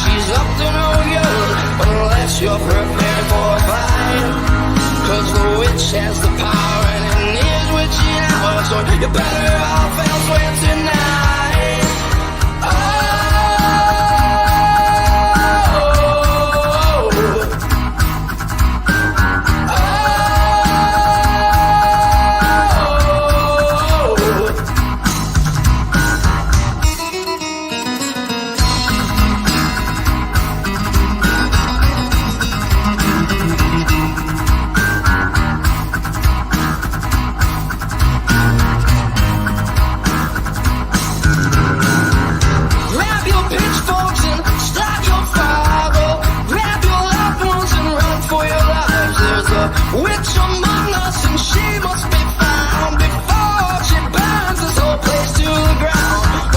she's up to no good unless you're prepared for a fight. Cause the witch has the power and it is witching hour, so you better off elsewhere tonight. Witch among us, and she must be found before she burns this whole place to the ground.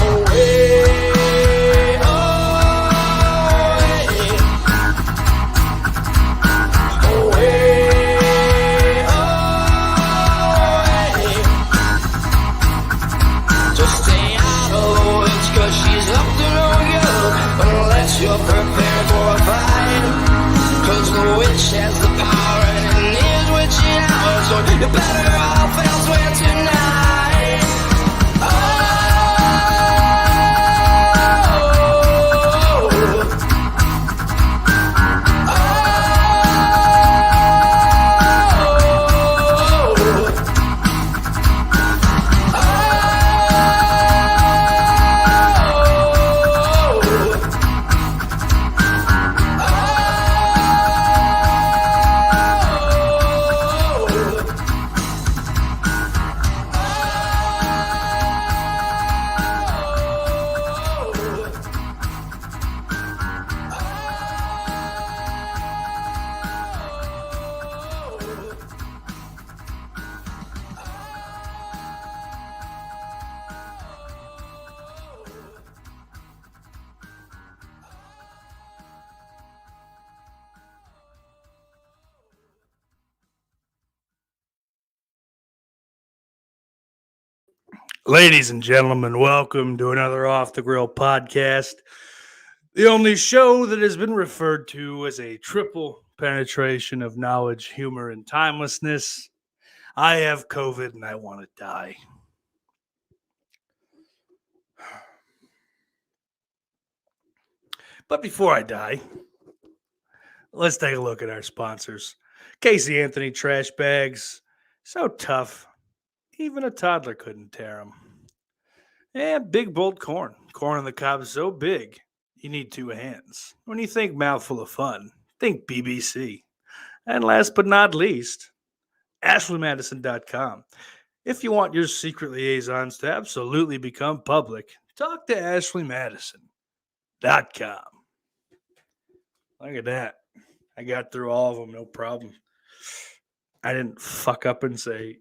Away, just stay out of the witch, cause she's up to no good unless you're prepared for a fight. Cause the witch has the power and so you better off elsewhere tonight. Ladies and gentlemen, welcome to another Off the Grill podcast, the only show that has been referred to as a triple penetration of knowledge, humor, and timelessness. I have COVID and I want to die. But before I die, let's take a look at our sponsors. Casey Anthony Trash Bags, so tough. Even a toddler couldn't tear them. And Big Bold Corn. Corn on the cob is so big, you need two hands. When you think mouthful of fun, think BBC. And last but not least, AshleyMadison.com. If you want your secret liaisons to absolutely become public, talk to AshleyMadison.com. Look at that. I got through all of them, no problem. I didn't fuck up and say,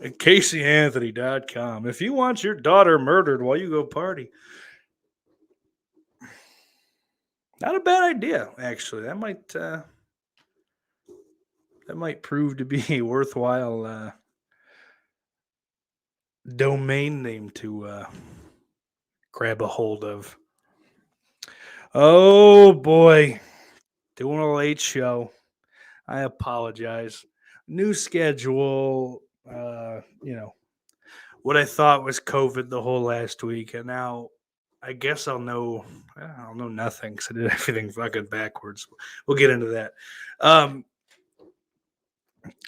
at CaseyAnthony.com. If you want your daughter murdered while you go party, not a bad idea, actually. That might prove to be a worthwhile domain name to grab a hold of. Oh boy, doing a late show. I apologize. New schedule. What I thought was COVID the whole last week, and now I guess I'll know nothing because I did everything fucking backwards. We'll get into that.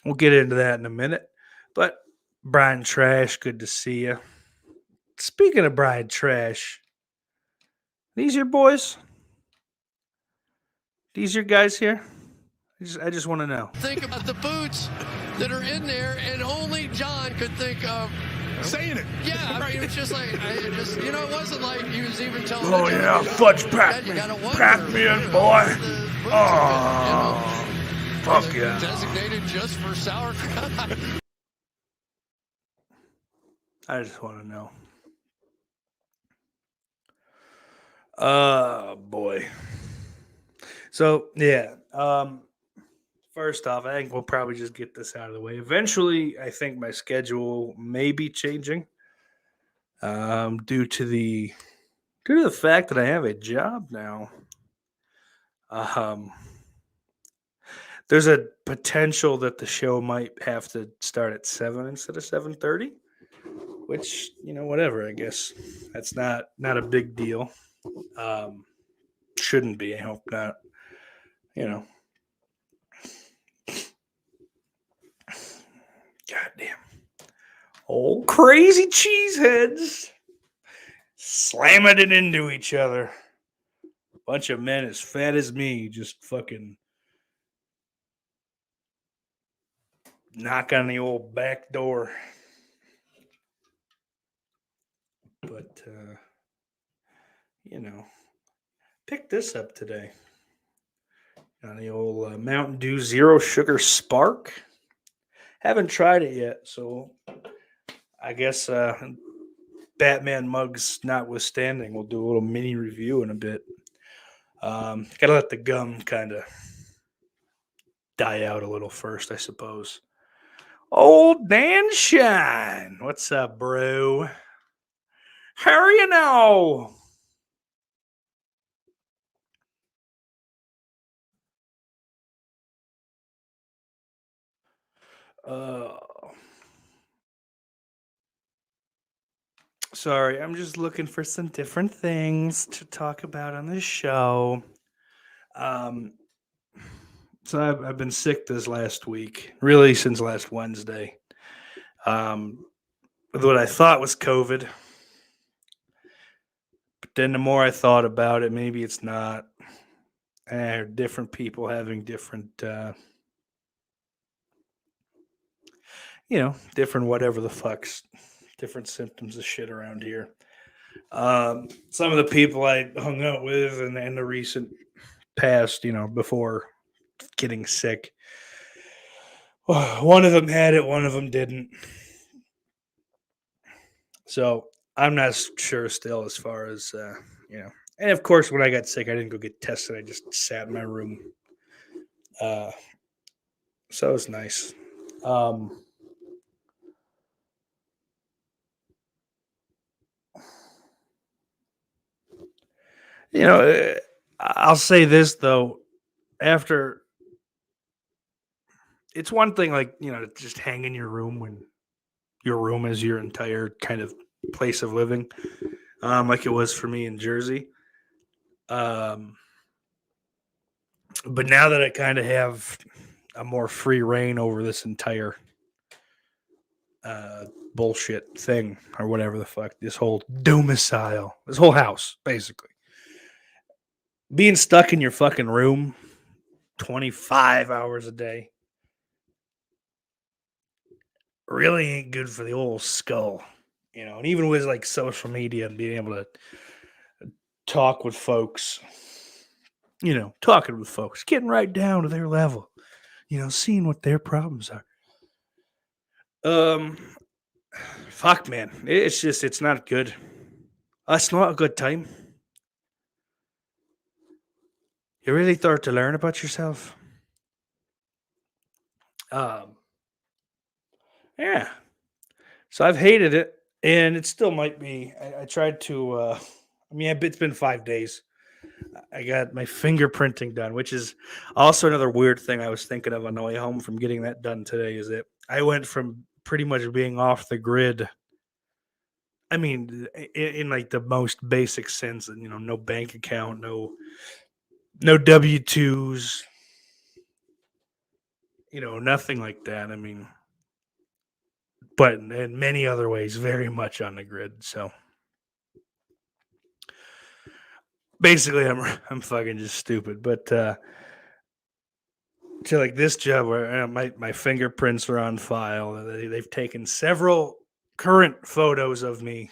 We'll get into that in a minute. But Brian Trash, good to see you. Speaking of Brian Trash, these your boys? These your guys here? I just want to know. Think about the boots that are in there, and only John could think of saying it. Yeah, I mean, it's just like, it wasn't like he was even telling. Oh yeah, fudge pack me in, boy. Oh, fuck yeah. Designated just for sauerkraut. I just want to know. Oh boy. So yeah. First off, I think we'll probably just get this out of the way. Eventually, I think my schedule may be changing due to the due to the fact that I have a job now, um, there's a potential that the show might have to start at 7 instead of 7:30, which, whatever, I guess. That's not a big deal. Shouldn't be, I hope not. Goddamn. Old crazy cheeseheads slamming it into each other. Bunch of men as fat as me just fucking knock on the old back door. But, pick this up today. On the old Mountain Dew Zero Sugar Spark. Haven't tried it yet, so I guess Batman mugs notwithstanding, we'll do a little mini review in a bit. Gotta let the gum kind of die out a little first, I suppose. Old Dan Shine. What's up, bro? How are you now? Sorry, I'm just looking for some different things to talk about on this show. So I've been sick this last week, really since last Wednesday. With what I thought was COVID. But then the more I thought about it, maybe it's not. Different people having different, different whatever the fucks, different symptoms of shit around here. Some of the people I hung out with in the recent past, before getting sick, one of them had it, one of them didn't. So I'm not sure still as far as, And of course, when I got sick, I didn't go get tested. I just sat in my room. So it was nice. I'll say this, though. After, it's one thing, like, to just hang in your room when your room is your entire kind of place of living, like it was for me in Jersey. But now that I kind of have a more free reign over this entire bullshit thing, or whatever the fuck, this whole domicile, this whole house, basically. Being stuck in your fucking room 25 hours a day really ain't good for the old skull, and even with like social media and being able to talk with folks, talking with folks, getting right down to their level, seeing what their problems are. Fuck, man, it's not good. It's not a good time. You really start to learn about yourself. Yeah. So I've hated it, and it still might be. I tried to. It's been 5 days. I got my fingerprinting done, which is also another weird thing I was thinking of on the way home from getting that done today. Is that I went from pretty much being off the grid. I mean, in like the most basic sense, no bank account, no W-2s, nothing like that. I mean, but in many other ways, very much on the grid. So basically, I'm fucking just stupid. But to like this job where my fingerprints are on file, they've taken several current photos of me,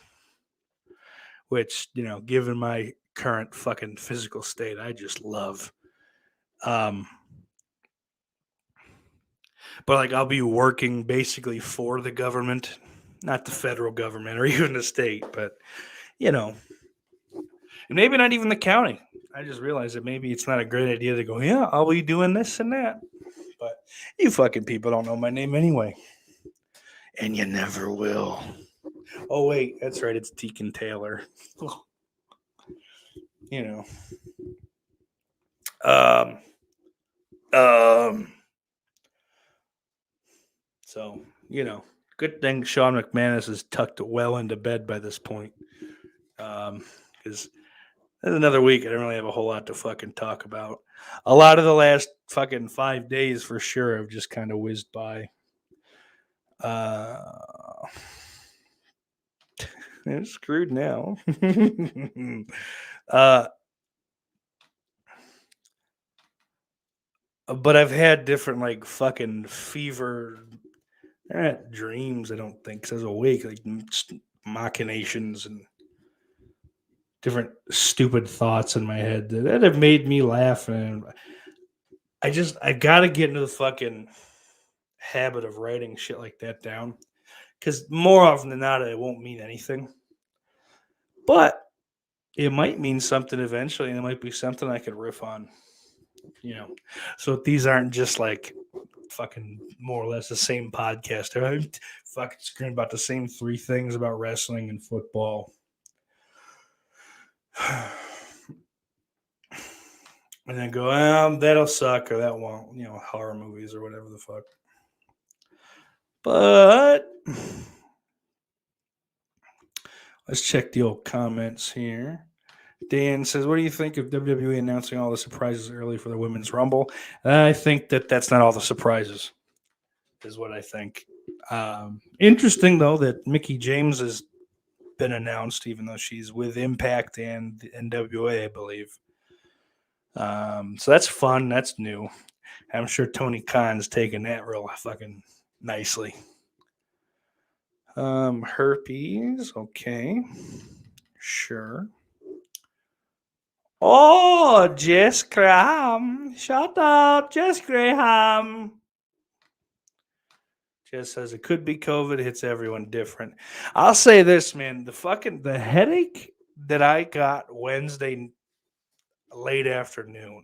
which given my current fucking physical state, I just love. But like I'll be working basically for the government, not the federal government or even the state, but and maybe not even the county. I just realized that maybe it's not a great idea to go, yeah, I'll be doing this and that. But you fucking people don't know my name anyway. And you never will. Oh, wait, that's right. It's Deacon Taylor. you know. So, you know, good thing Sean McManus is tucked well into bed by this point. Because another week, I don't really have a whole lot to fucking talk about. A lot of the last fucking 5 days for sure have just kind of whizzed by. I'm screwed now. But I've had different like fucking fever dreams. I don't think 'cause I was awake, like machinations and different stupid thoughts in my head that have made me laugh. And I gotta get into the fucking habit of writing shit like that down because more often than not, it won't mean anything. But it might mean something eventually, and it might be something I could riff on. You know, so these aren't just like fucking more or less the same podcast. I'm fucking screaming about the same 3 things about wrestling and football. And then go, that'll suck or that won't, you know, horror movies or whatever the fuck. But let's check the old comments here. Dan says, what do you think of WWE announcing all the surprises early for the Women's Rumble? I think that's not all the surprises, is what I think. Interesting, though, that Mickie James has been announced, even though she's with Impact and the NWA, I believe. So that's fun. That's new. I'm sure Tony Khan's taking that real fucking nicely. Herpes, okay. Sure. Oh, Jess Graham. Shut up, Jess Graham. Jess says it could be COVID. It hits everyone different. I'll say this, man. The headache that I got Wednesday late afternoon.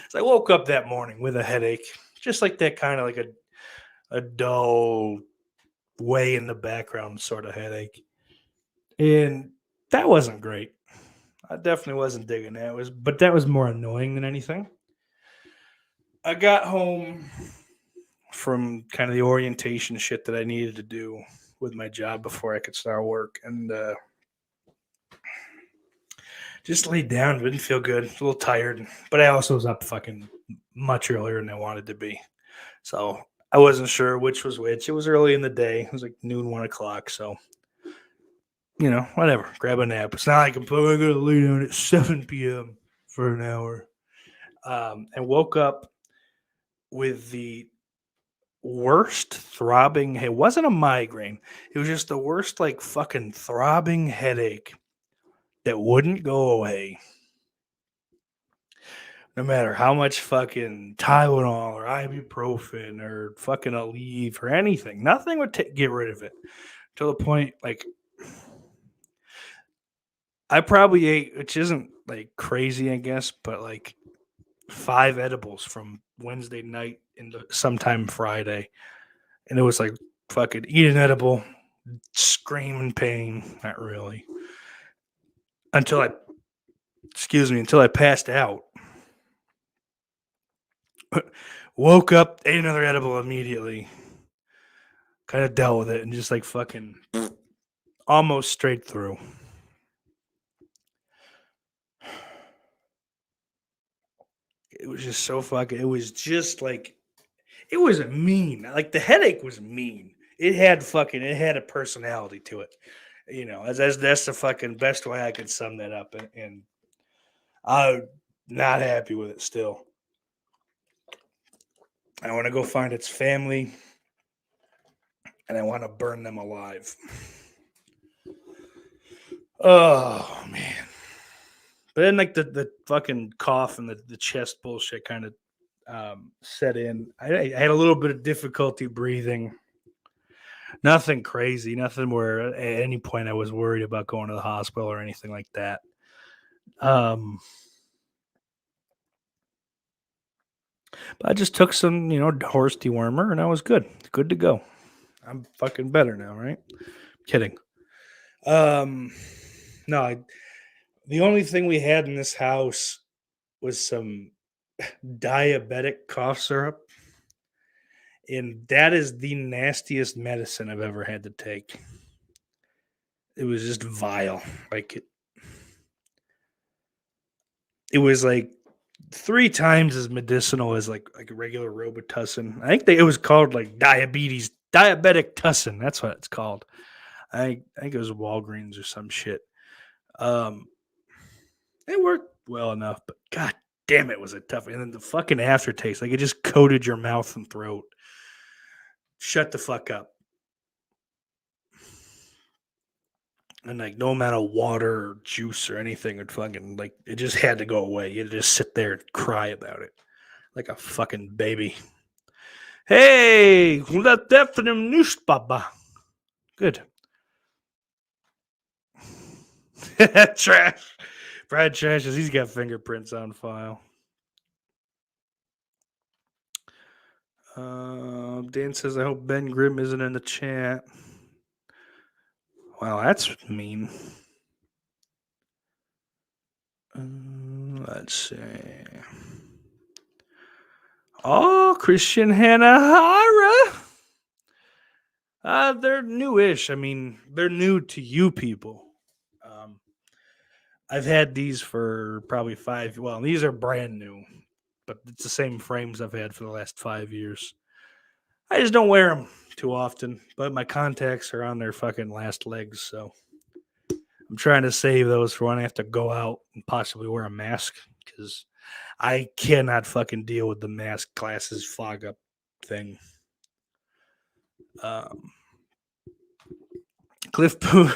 So I woke up that morning with a headache. Just like that kind of like a dull way in the background sort of headache. And that wasn't great. I definitely wasn't digging that. But that was more annoying than anything. I got home from kind of the orientation shit that I needed to do with my job before I could start work, and just laid down. Didn't feel good. A little tired, but I also was up fucking much earlier than I wanted to be. So I wasn't sure which was which. It was early in the day. It was like noon, 1 o'clock. So, you know, whatever. Grab a nap. It's not like I'm going to lay down at 7 p.m. for an hour. And woke up with the worst throbbing. It wasn't a migraine. It was just the worst, like, fucking throbbing headache that wouldn't go away. No matter how much fucking Tylenol or ibuprofen or fucking Aleve or anything, nothing would get rid of it. To the point, like, I probably ate, which isn't like crazy, I guess, but like 5 edibles from Wednesday night into sometime Friday. And it was like fucking eat an edible, scream in pain. Not really. Until I passed out. Woke up, ate another edible immediately. Kind of dealt with it and just like fucking almost straight through. It was just so fucking, it was just like, it was mean. Like the headache was mean. It had a personality to it. You know, that's the fucking best way I could sum that up. And I'm not happy with it still. I want to go find its family and I want to burn them alive. Oh, man. But then, like, the fucking cough and the chest bullshit kind of set in. I had a little bit of difficulty breathing. Nothing crazy. Nothing where at any point I was worried about going to the hospital or anything like that. But I just took some, horse dewormer, and I was good. Good to go. I'm fucking better now, right? Kidding. No, The only thing we had in this house was some diabetic cough syrup. And that is the nastiest medicine I've ever had to take. It was just vile. Like it was like 3 times as medicinal as like a regular Robitussin. I think it was called like diabetic tussin. That's what it's called. I think it was Walgreens or some shit. Um, it worked well enough, but god damn it, was it tough. And then the fucking aftertaste, like it just coated your mouth and throat. Shut the fuck up. And like no amount of water or juice or anything would fucking like it just had to go away. You had to just sit there and cry about it. Like a fucking baby. Hey, let that for them news, Baba. Good. Trash. Brad trashes. He's got fingerprints on file. Dan says, I hope Ben Grimm isn't in the chat. Wow, that's mean. Let's see. Oh, Christian Hanahara. They're newish. I mean, they're new to you people. I've had these for probably 5. Well, these are brand new, but it's the same frames I've had for the last 5 years. I just don't wear them too often, but my contacts are on their fucking last legs, so I'm trying to save those for when I have to go out and possibly wear a mask because I cannot fucking deal with the mask glasses fog up thing. Cliff Poo.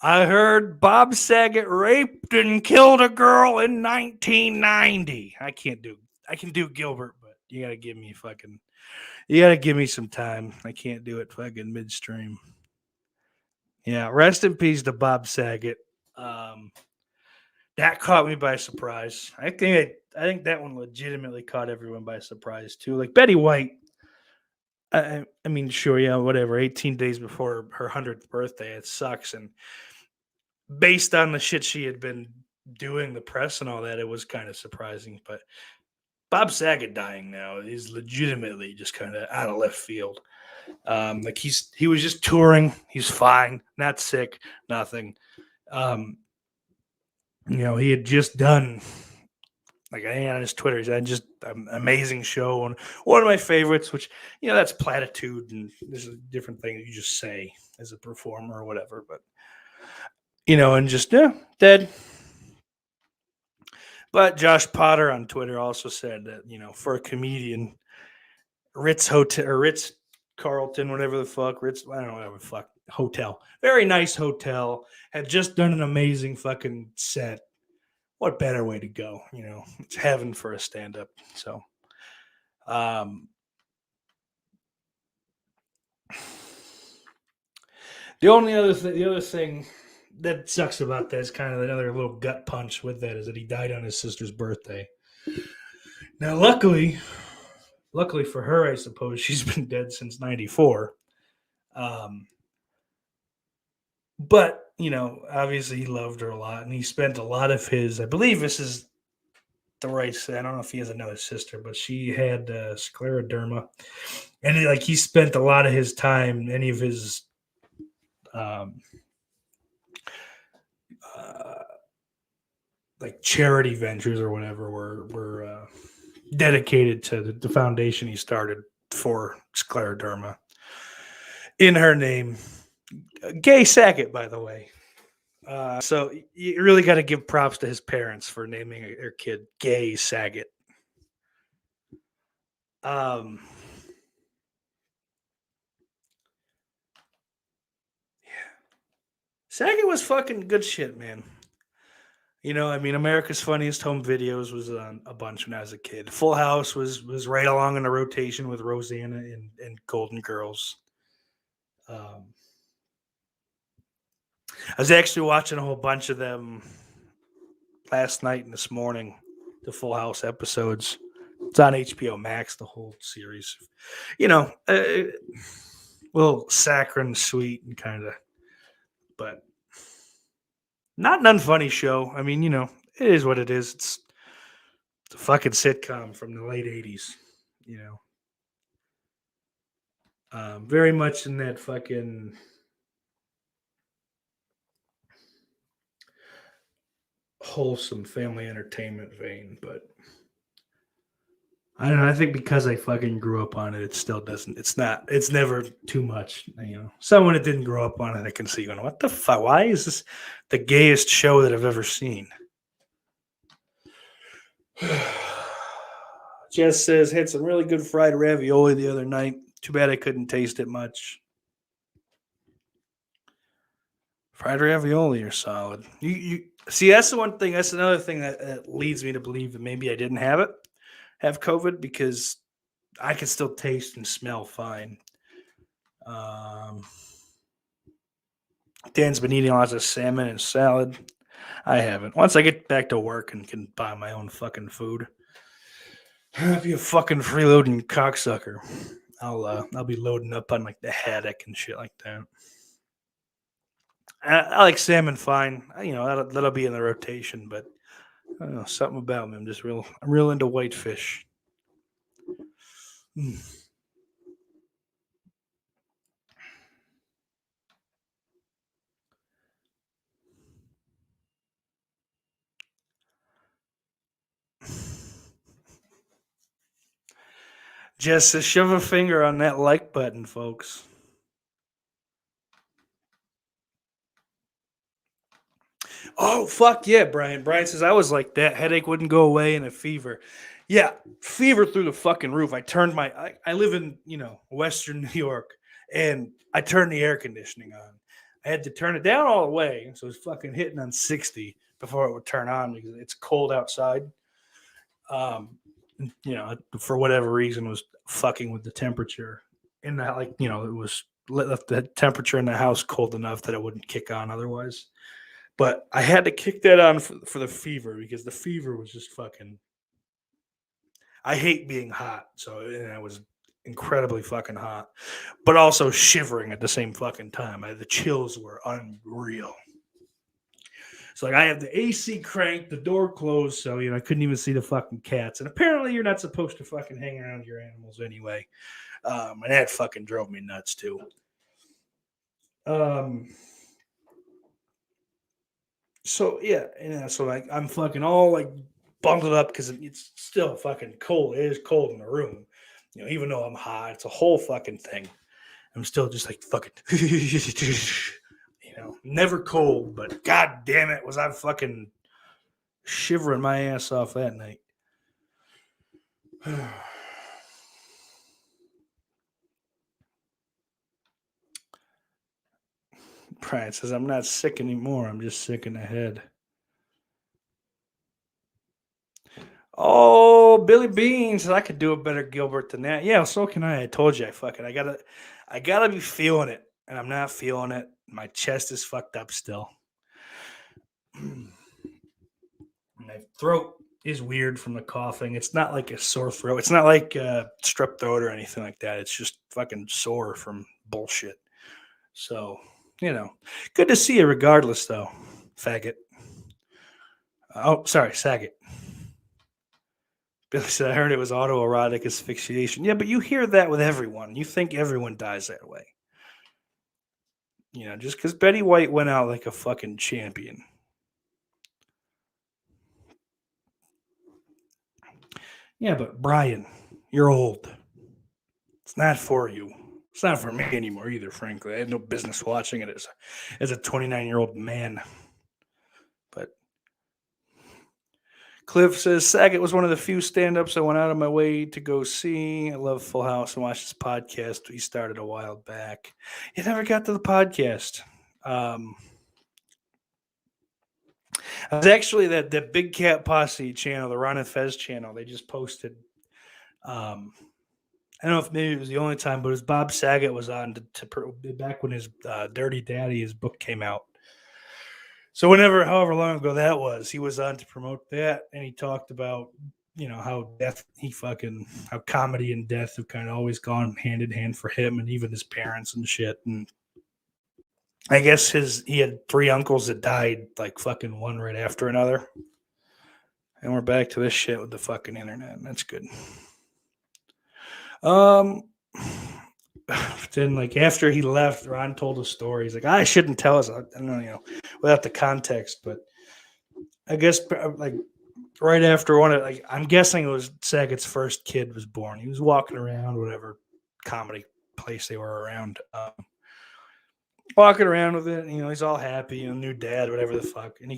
I heard Bob Saget raped and killed a girl in 1990. I can do Gilbert, but you gotta give me some time. I can't do it fucking midstream. Yeah, rest in peace to Bob Saget. That caught me by surprise. I think that one legitimately caught everyone by surprise too. Like Betty White. I mean, sure, yeah, whatever. 18 days before her 100th birthday, it sucks. And based on the shit she had been doing, the press and all that, it was kind of surprising. But Bob Saget dying now is legitimately just kind of out of left field. Like he was just touring. He's fine, not sick, nothing. He had just done, like I think on his Twitter, he had just an amazing show on one of my favorites, which, that's platitude and there's a different thing that you just say as a performer or whatever. But, and just, dead. But Josh Potter on Twitter also said that, for a comedian, Ritz Carlton, whatever the fuck, I don't know, whatever the fuck, hotel, very nice hotel, had just done an amazing fucking set. What better way to go? It's heaven for a stand-up. So, the other thing that sucks about that is kind of another little gut punch with that is that he died on his sister's birthday. Now, luckily for her, I suppose she's been dead since '94. But, obviously he loved her a lot, and he spent a lot of his, I believe this is the right, I don't know if he has another sister, but she had scleroderma, and he spent a lot of his time, any of his like charity ventures or whatever were dedicated to the foundation he started for scleroderma in her name. Gay Saget, by the way. So you really got to give props to his parents for naming their kid Gay Saget. Yeah. Saget was fucking good shit, man. America's Funniest Home Videos was on a bunch when I was a kid. Full House was right along in the rotation with Rosanna and Golden Girls. I was actually watching a whole bunch of them last night and this morning, the Full House episodes. It's on HBO Max, the whole series. You know, a little saccharine sweet and kind of, but not an unfunny show. I mean, you know, it is what it is. It's a fucking sitcom from the late 80s, you know. Very much in that fucking wholesome family entertainment vein, but I don't know. I think because I fucking grew up on it, it still doesn't. It's never too much. You know, someone that didn't grow up on it, I can see going, what the fuck? Why is this the gayest show that I've ever seen? Jess says, had some really good fried ravioli the other night. Too bad I couldn't taste it much. Fried ravioli are solid. You see, that's the one thing. That's another thing that leads me to believe that maybe I didn't have COVID, because I can still taste and smell fine. Dan's been eating lots of salmon and salad. I haven't. Once I get back to work and can buy my own fucking food, I'll be a fucking freeloading cocksucker. I'll be loading up on like the haddock and shit like that. I like salmon fine. You know, that'll be in the rotation, but I don't know, something about me. I'm real into whitefish. Just shove a finger on that like button, folks. Oh, fuck yeah, Brian. Brian says, I was like that. Headache wouldn't go away and a fever. Yeah, fever through the fucking roof. I live in, you know, Western New York, and I turned the air conditioning on. I had to turn it down all the way, so it was fucking hitting on 60 before it would turn on because it's cold outside. You know, for whatever reason, was fucking with the temperature. And that, like, you know, it was left the temperature in the house cold enough that it wouldn't kick on otherwise. But I had to kick that on for the fever, because the fever was just fucking. I hate being hot, so and I was incredibly fucking hot, but also shivering at the same fucking time. The chills were unreal. So like I have the AC cranked, the door closed, so you know I couldn't even see the fucking cats. And apparently you're not supposed to fucking hang around your animals anyway. And that fucking drove me nuts too. So yeah, so like I'm fucking all like bundled up because it's still fucking cold. It is cold in the room, you know. Even though I'm hot, it's a whole fucking thing. I'm still just like fucking, you know, never cold, but god damn it, was I fucking shivering my ass off that night. Brian says, I'm not sick anymore. I'm just sick in the head. Oh, Billy Bean says I could do a better Gilbert than that. Yeah, so can I. I told you I gotta be feeling it. And I'm not feeling it. My chest is fucked up still. My throat is weird from the coughing. It's not like a sore throat. It's not like strep throat or anything like that. It's just fucking sore from bullshit. So, you know, good to see you regardless, though, faggot. Oh, sorry, Saget. Billy said, I heard it was autoerotic asphyxiation. Yeah, but you hear that with everyone. You think everyone dies that way. You know, just because Betty White went out like a fucking champion. Yeah, but Brian, you're old. It's not for you. It's not for me anymore either, frankly. I had no business watching it as a 29-year-old man. But Cliff says, Saget was one of the few stand-ups I went out of my way to go see. I love Full House and watched his podcast he started a while back. He never got to the podcast. I was actually that Big Cat Posse channel, the Ron and Fez channel. They just posted. I don't know if maybe it was the only time, but it was Bob Saget was on to back when his Dirty Daddy, his book came out. So however long ago that was, he was on to promote that, and he talked about how how comedy and death have kind of always gone hand in hand for him and even his parents and shit. And I guess he had 3 uncles that died like fucking one right after another. And we're back to this shit with the fucking internet. And that's good. Then like after he left, Ron told a story. He's like, I shouldn't tell us. I don't know, without the context, but I guess like right after I'm guessing it was Saget's first kid was born. He was walking around whatever comedy place they were around, walking around with it. He's all happy, new dad, whatever the fuck. And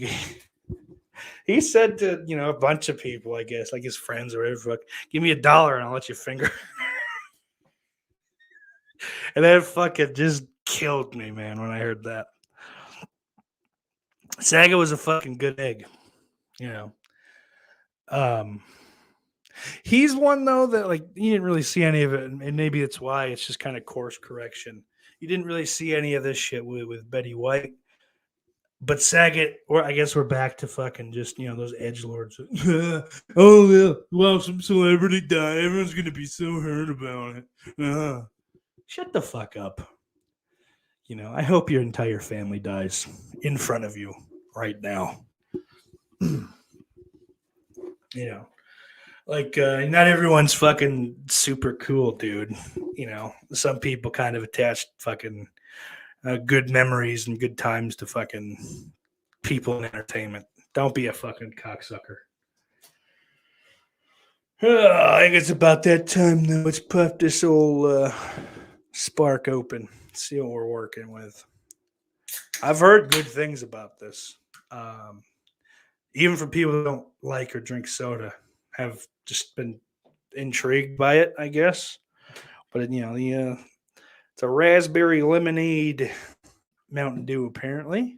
he said to a bunch of people, I guess, like his friends or whatever, fuck, give me $1 and I'll let you finger. And that fucking just killed me, man, when I heard that. Saget was a fucking good egg, He's one though that like you didn't really see any of it, and maybe that's why it's just kind of course correction. You didn't really see any of this shit with Betty White, but Saget, or I guess we're back to fucking just those edgelords. Oh yeah, well some celebrity died, everyone's gonna be so hurt about it. Shut the fuck up. I hope your entire family dies in front of you right now. Like not everyone's fucking super cool, dude. Some people kind of attach fucking good memories and good times to fucking people in entertainment. Don't be a fucking cocksucker. I think it's about that time now. Let's pop this old spark open. See what we're working with. I've heard good things about this. Even from people who don't like or drink soda, have just been intrigued by it, I guess. But it's a raspberry lemonade Mountain Dew, apparently.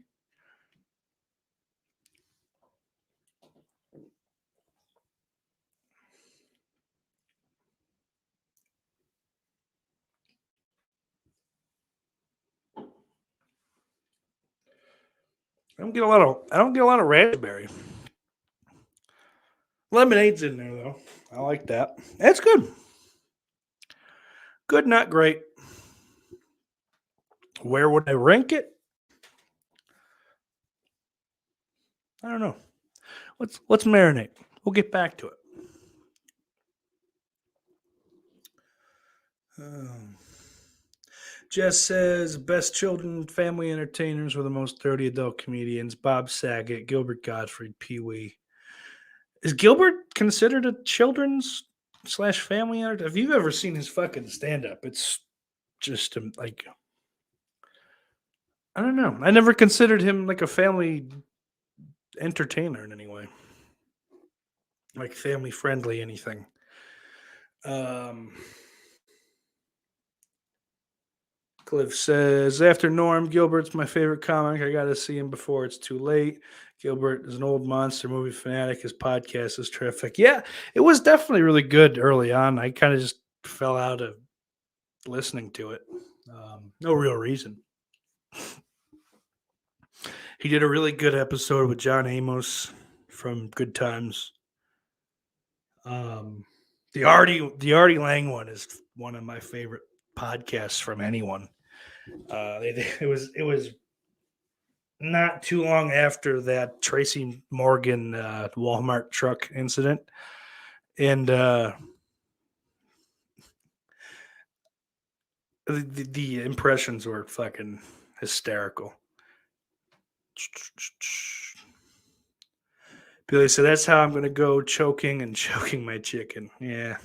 I don't get a lot of raspberry. Lemonade's in there though. I like that. That's good. Good, not great. Where would I rank it? I don't know. Let's marinate. We'll get back to it. Jess says best children family entertainers were the most 30 adult comedians: Bob Saget, Gilbert Gottfried, Pee Wee. Is Gilbert considered a children's / family entertainer? Have you ever seen his fucking stand up? It's just like, I don't know. I never considered him like a family entertainer in any way, like family friendly anything. Cliff says, after Norm, Gilbert's my favorite comic. I got to see him before it's too late. Gilbert is an old monster movie fanatic. His podcast is terrific. Yeah, it was definitely really good early on. I kind of just fell out of listening to it. No real reason. He did a really good episode with John Amos from Good Times. The Artie Lang one is one of my favorite podcasts from anyone. It was not too long after that Tracy Morgan Walmart truck incident, and the impressions were fucking hysterical. Billy said, that's how I'm going to go, choking my chicken. Yeah.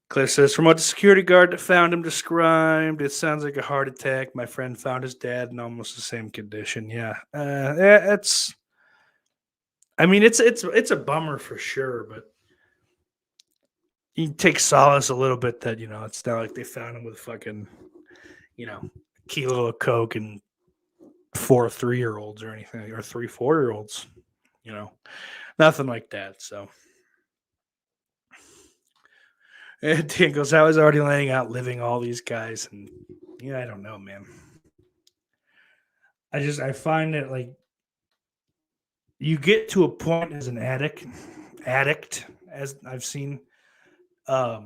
Cliff says, from what the security guard that found him described, it sounds like a heart attack. My friend found his dad in almost the same condition. Yeah. It's a bummer for sure, but you take solace a little bit that, it's not like they found him with fucking, kilo of coke and 4 3-year-olds or anything, or 3 4-year-olds, nothing like that. So and Dan goes, I was already laying out living all these guys, and I don't know, man. I find that like you get to a point as an addict addict, as I've seen, where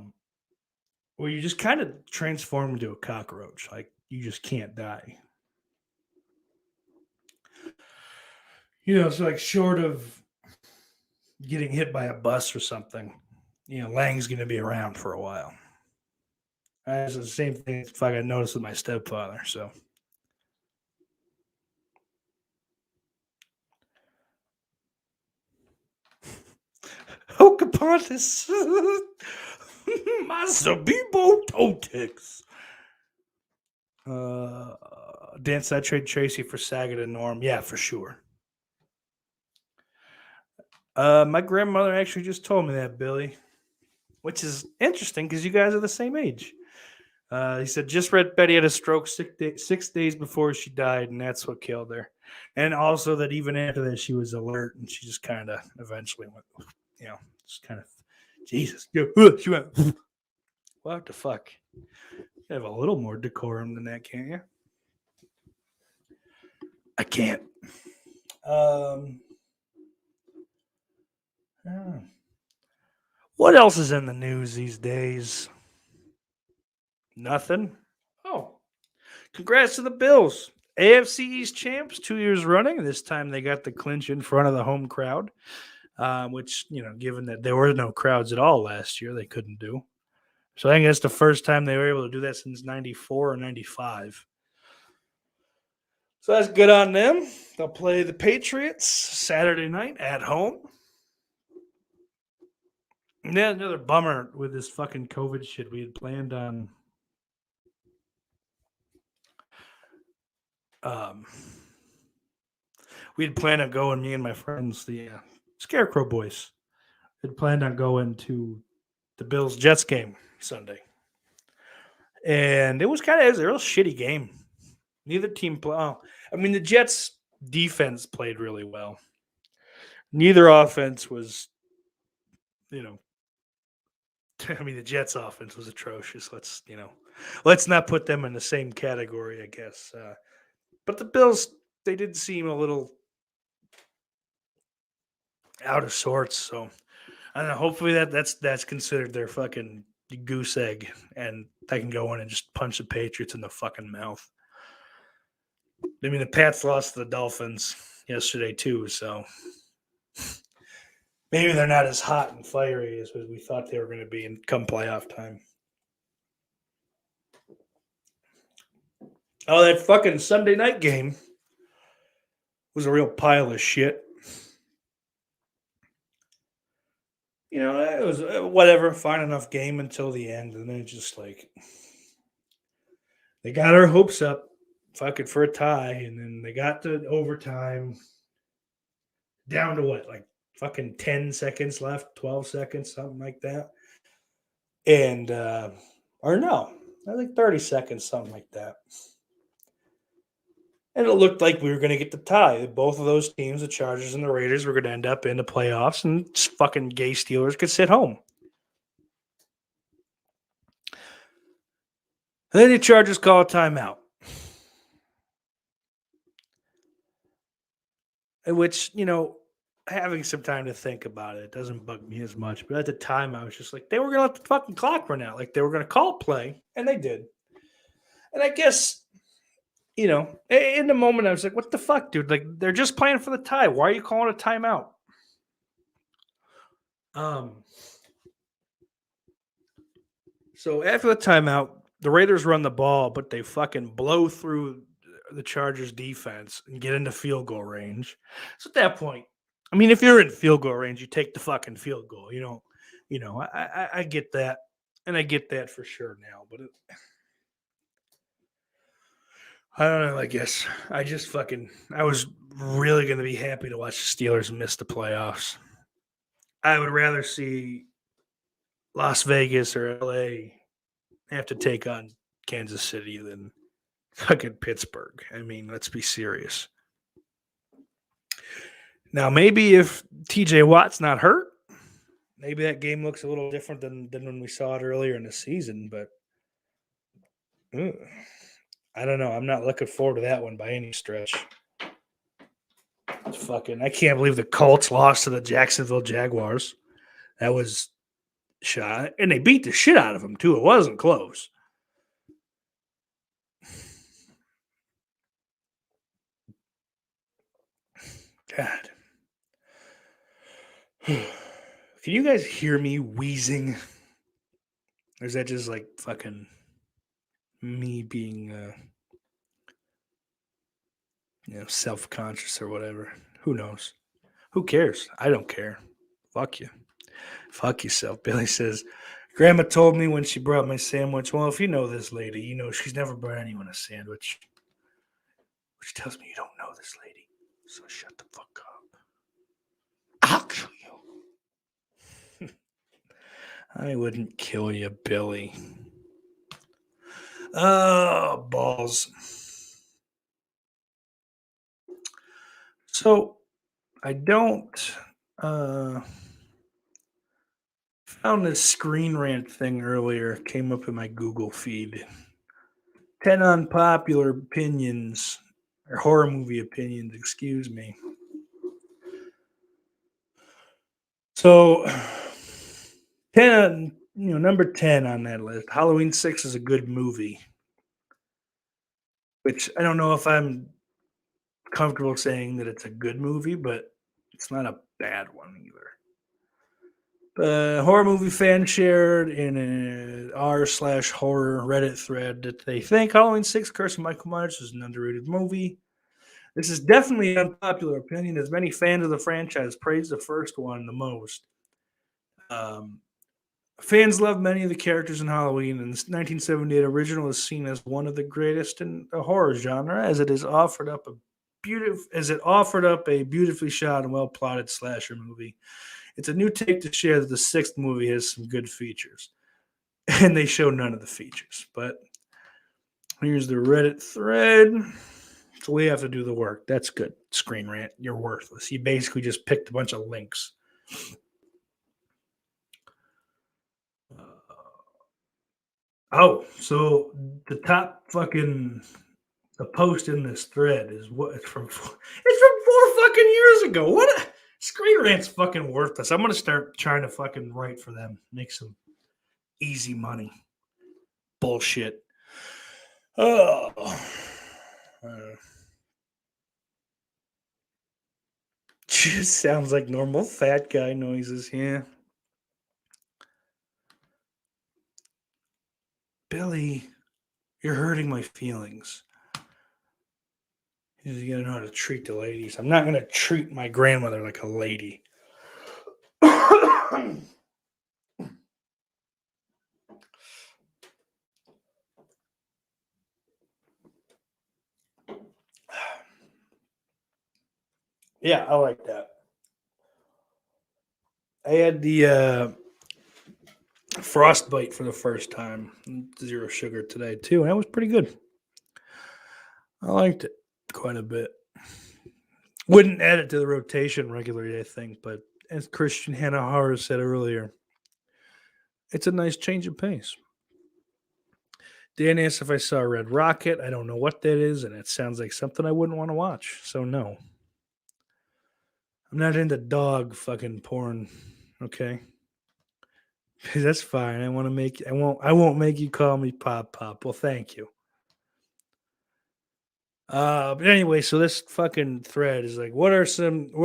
you just kind of transform into a cockroach. Like you just can't die. It's like short of getting hit by a bus or something, Lang's going to be around for a while. That's the same thing if I got noticed with my stepfather. So, Hokapontis, Masabibo Totix. Dance, I trade Tracy for Saget and Norm. Yeah, for sure. My grandmother actually just told me that, Billy, which is interesting because you guys are the same age. He said, just read Betty had a stroke 6 days before she died, and that's what killed her. And also that even after that, she was alert, and she just kind of eventually went, just kind of, Jesus. She went, what the fuck? You have a little more decorum than that, can't you? I can't. What else is in the news these days? Nothing. Oh, congrats to the Bills. AFC East champs 2 years running. This time they got the clinch in front of the home crowd, which, given that there were no crowds at all last year, they couldn't do. So I think that's the first time they were able to do that since 94 or 95. So that's good on them. They'll play the Patriots Saturday night at home. Yeah, another bummer with this fucking COVID shit. We had planned on going, me and my friends, the Scarecrow boys, had planned on going to the Bills Jets game Sunday. And it was a real shitty game. Neither team the Jets defense played really well. Neither offense was, the Jets offense was atrocious. Let's not put them in the same category, I guess. But the Bills, they did seem a little out of sorts. So I don't know. Hopefully that's considered their fucking goose egg, and they can go in and just punch the Patriots in the fucking mouth. The Pats lost to the Dolphins yesterday too, so maybe they're not as hot and fiery as we thought they were going to be in come playoff time. Oh, that fucking Sunday night game was a real pile of shit. It was whatever, fine enough game until the end, and then just like they got our hopes up, fucking for a tie, and then they got to overtime, down to what, like fucking 10 seconds left, 12 seconds, something like that, and or no, I think 30 seconds, something like that. And it looked like we were going to get the tie. Both of those teams, the Chargers and the Raiders, were going to end up in the playoffs, and fucking gay Steelers could sit home. And then the Chargers call a timeout. In which, having some time to think about it doesn't bug me as much. But at the time, I was just like, they were going to let the fucking clock run out. Like, they were going to call play, and they did. And I guess, in the moment, I was like, what the fuck, dude? Like, they're just playing for the tie. Why are you calling a timeout? So after the timeout, the Raiders run the ball, but they fucking blow through the Chargers defense and get into field goal range. So at that point, if you're in field goal range, you take the fucking field goal. I get that, and I get that for sure now. But I don't know. I guess I was really going to be happy to watch the Steelers miss the playoffs. I would rather see Las Vegas or LA have to take on Kansas City than fucking Pittsburgh. Let's be serious. Now, maybe if TJ Watt's not hurt, maybe that game looks a little different than when we saw it earlier in the season, but I don't know. I'm not looking forward to that one by any stretch. I can't believe the Colts lost to the Jacksonville Jaguars. That was shot, and they beat the shit out of him too. It wasn't close. God. Can you guys hear me wheezing? Or is that just like fucking me being, self-conscious or whatever? Who knows? Who cares? I don't care. Fuck you. Fuck yourself. Billy says, Grandma told me when she brought my sandwich, well, if you know this lady, you know she's never brought anyone a sandwich. Which tells me you don't know this lady. So shut the fuck up. I'll kill you. I wouldn't kill you, Billy. Oh, balls. So, I don't found this Screen Rant thing earlier. Came up in my Google feed. 10 unpopular opinions, or horror movie opinions, excuse me. So, 10, number 10 on that list. Halloween 6 is a good movie. Which I don't know if I'm comfortable saying that it's a good movie, but it's not a bad one either. The horror movie fan shared in an r/horror Reddit thread that they think Halloween 6 Curse of Michael Myers is an underrated movie. This is definitely an unpopular opinion, as many fans of the franchise praise the first one the most. Fans love many of the characters in Halloween, and the 1978 original is seen as one of the greatest in the horror genre, as it offered up a beautifully shot and well plotted slasher movie. It's a new take to share that the sixth movie has some good features, and they show none of the features. But here's the Reddit thread. So we have to do the work. That's good. Screen Rant, you're worthless. You basically just picked a bunch of links. So the top fucking the post in this thread is what it's from. It's from 4 fucking years ago. What? Screen Rant's fucking worthless. I'm gonna start trying to fucking write for them, make some easy money. Bullshit. Oh. Just sounds like normal fat guy noises. Yeah. Billy, you're hurting my feelings. You gotta know how to treat the ladies. I'm not gonna treat my grandmother like a lady. Yeah, I like that. I had the frostbite for the first time, 0 sugar today too, and that was pretty good. I liked it quite a bit. Wouldn't add it to the rotation regularly, I think, but as Christian Hanahara said earlier, it's a nice change of pace. Dan asked if I saw Red Rocket. I don't know what that is, and it sounds like something I wouldn't want to watch, so no. I'm not into dog fucking porn, okay? That's fine. I won't make you call me Pop Pop. Well, thank you. But anyway, so this fucking thread is like, what are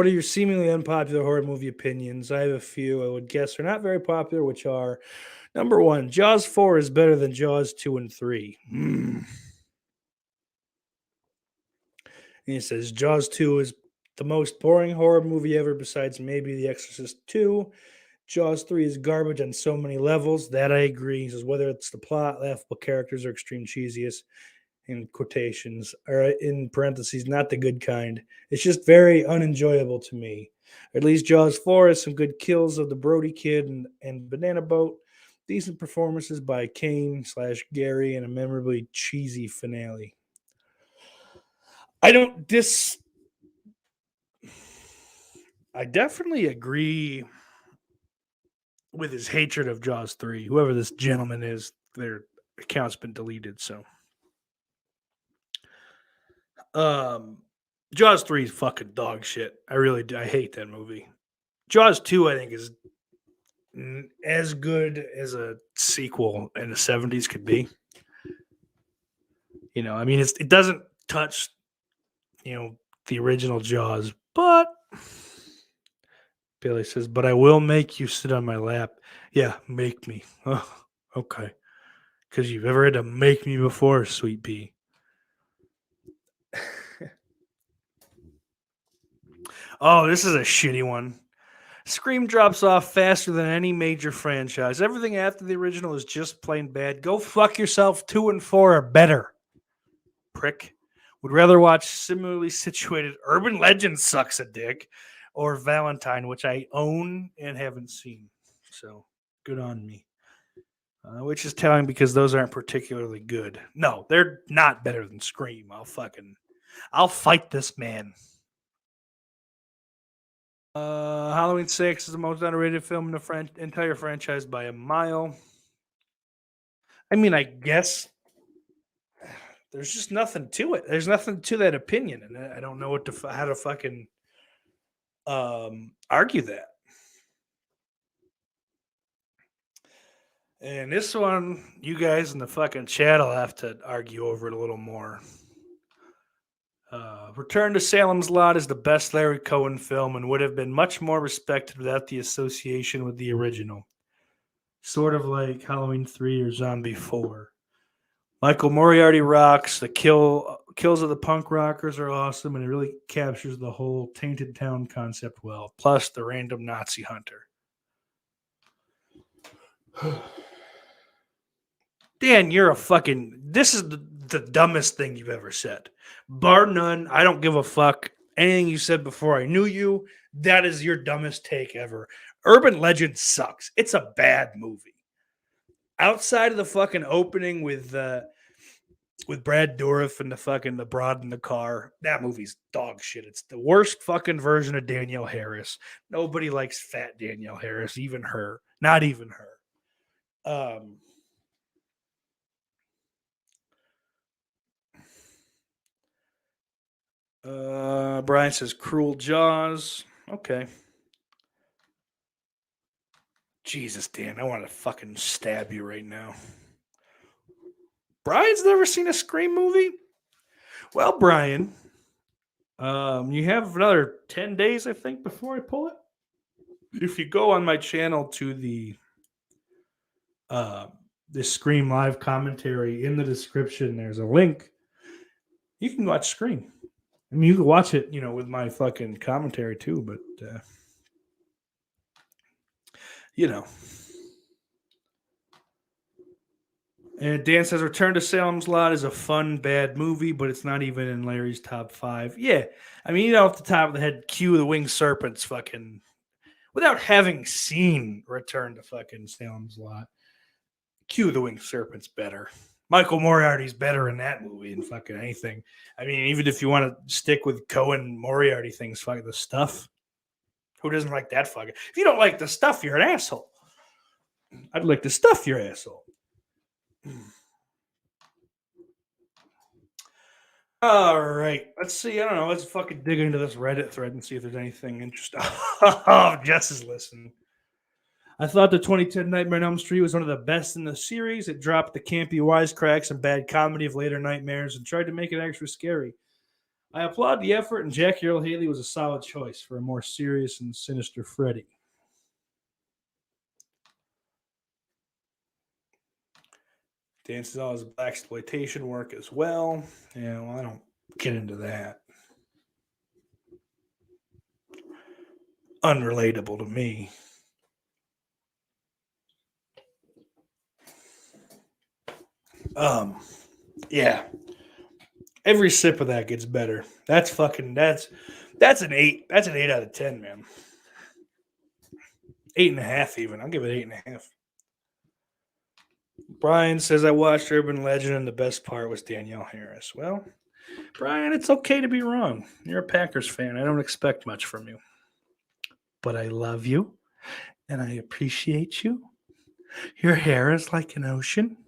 your seemingly unpopular horror movie opinions? I have a few I would guess are not very popular, which are number 1, Jaws 4 is better than Jaws 2 and 3. And he says Jaws 2 is the most boring horror movie ever besides maybe The Exorcist 2. Jaws 3 is garbage on so many levels. That I agree. He says whether it's the plot, laughable characters, or extreme cheesiest, in quotations, or in parentheses, not the good kind. It's just very unenjoyable to me. At least Jaws 4 has some good kills of the Brody Kid and Banana Boat, decent performances by Kane/Gary, and a memorably cheesy finale. I definitely agree with his hatred of Jaws 3. Whoever this gentleman is, their account's been deleted, so. Jaws 3 is fucking dog shit. I hate that movie. Jaws 2, I think, is as good as a sequel in the 70s could be. You know, I mean, it doesn't touch, the original Jaws, but Billy says, but I will make you sit on my lap. Yeah, make me. Oh, okay. Because you've ever had to make me before, sweet pea. Oh, this is a shitty one. Scream drops off faster than any major franchise. Everything after the original is just plain bad. Go fuck yourself. 2 and 4 are better. Prick. Would rather watch similarly situated Urban Legend Sucks a Dick or Valentine, which I own and haven't seen. So good on me. Which is telling because those aren't particularly good. No, they're not better than Scream. I'll fight this man. Halloween 6 is the most underrated film in the entire franchise by a mile. I mean, I guess there's just nothing to it. There's nothing to that opinion, and I don't know how to fucking argue that. And this one, you guys in the fucking chat will have to argue over it a little more. Return to Salem's Lot is the best Larry Cohen film and would have been much more respected without the association with the original. Sort of like Halloween 3 or Zombie 4. Michael Moriarty rocks. The kills of the punk rockers are awesome, and it really captures the whole tainted town concept well. Plus the random Nazi hunter. Dan, you're a fucking... This is the dumbest thing you've ever said. Bar none, I don't give a fuck. Anything you said before I knew you, that is your dumbest take ever. Urban Legend sucks. It's a bad movie. Outside of the fucking opening with Brad Dourif and the broad in the car, that movie's dog shit. It's the worst fucking version of Danielle Harris. Nobody likes fat Danielle Harris, even her. Not even her. Brian says Cruel Jaws. Okay. Jesus, Dan, I want to fucking stab you right now. Brian's never seen a Scream movie? Well, Brian, you have another 10 days, I think, before I pull it. If you go on my channel to the Scream live commentary, in the description, there's a link. You can watch Scream. I mean, you can watch it, with my fucking commentary too, but, And Dan says Return to Salem's Lot is a fun, bad movie, but it's not even in Larry's top 5. Yeah. I mean, off the top of the head, cue the Winged Serpents fucking, without having seen Return to fucking Salem's Lot, cue the Winged Serpents better. Michael Moriarty's better in that movie than fucking anything. I mean, even if you want to stick with Cohen Moriarty things, fucking the stuff. Who doesn't like that fucking? If you don't like the stuff, you're an asshole. I'd like the stuff, you're an asshole. All right. Let's see. I don't know. Let's fucking dig into this Reddit thread and see if there's anything interesting. Oh, Jess is listening. I thought the 2010 Nightmare on Elm Street was one of the best in the series. It dropped the campy wisecracks and bad comedy of later nightmares and tried to make it extra scary. I applaud the effort, and Jackie Earle Haley was a solid choice for a more serious and sinister Freddy. Dances all his blaxploitation work as well. Yeah, well, I don't get into that. Unrelatable to me. Yeah. Every sip of that gets better. That's an 8. That's an 8 out of 10, man. 8.5 even. I'll give it 8.5. Brian says I watched Urban Legend and the best part was Danielle Harris. Well, Brian, it's okay to be wrong. You're a Packers fan. I don't expect much from you. But I love you and I appreciate you. Your hair is like an ocean.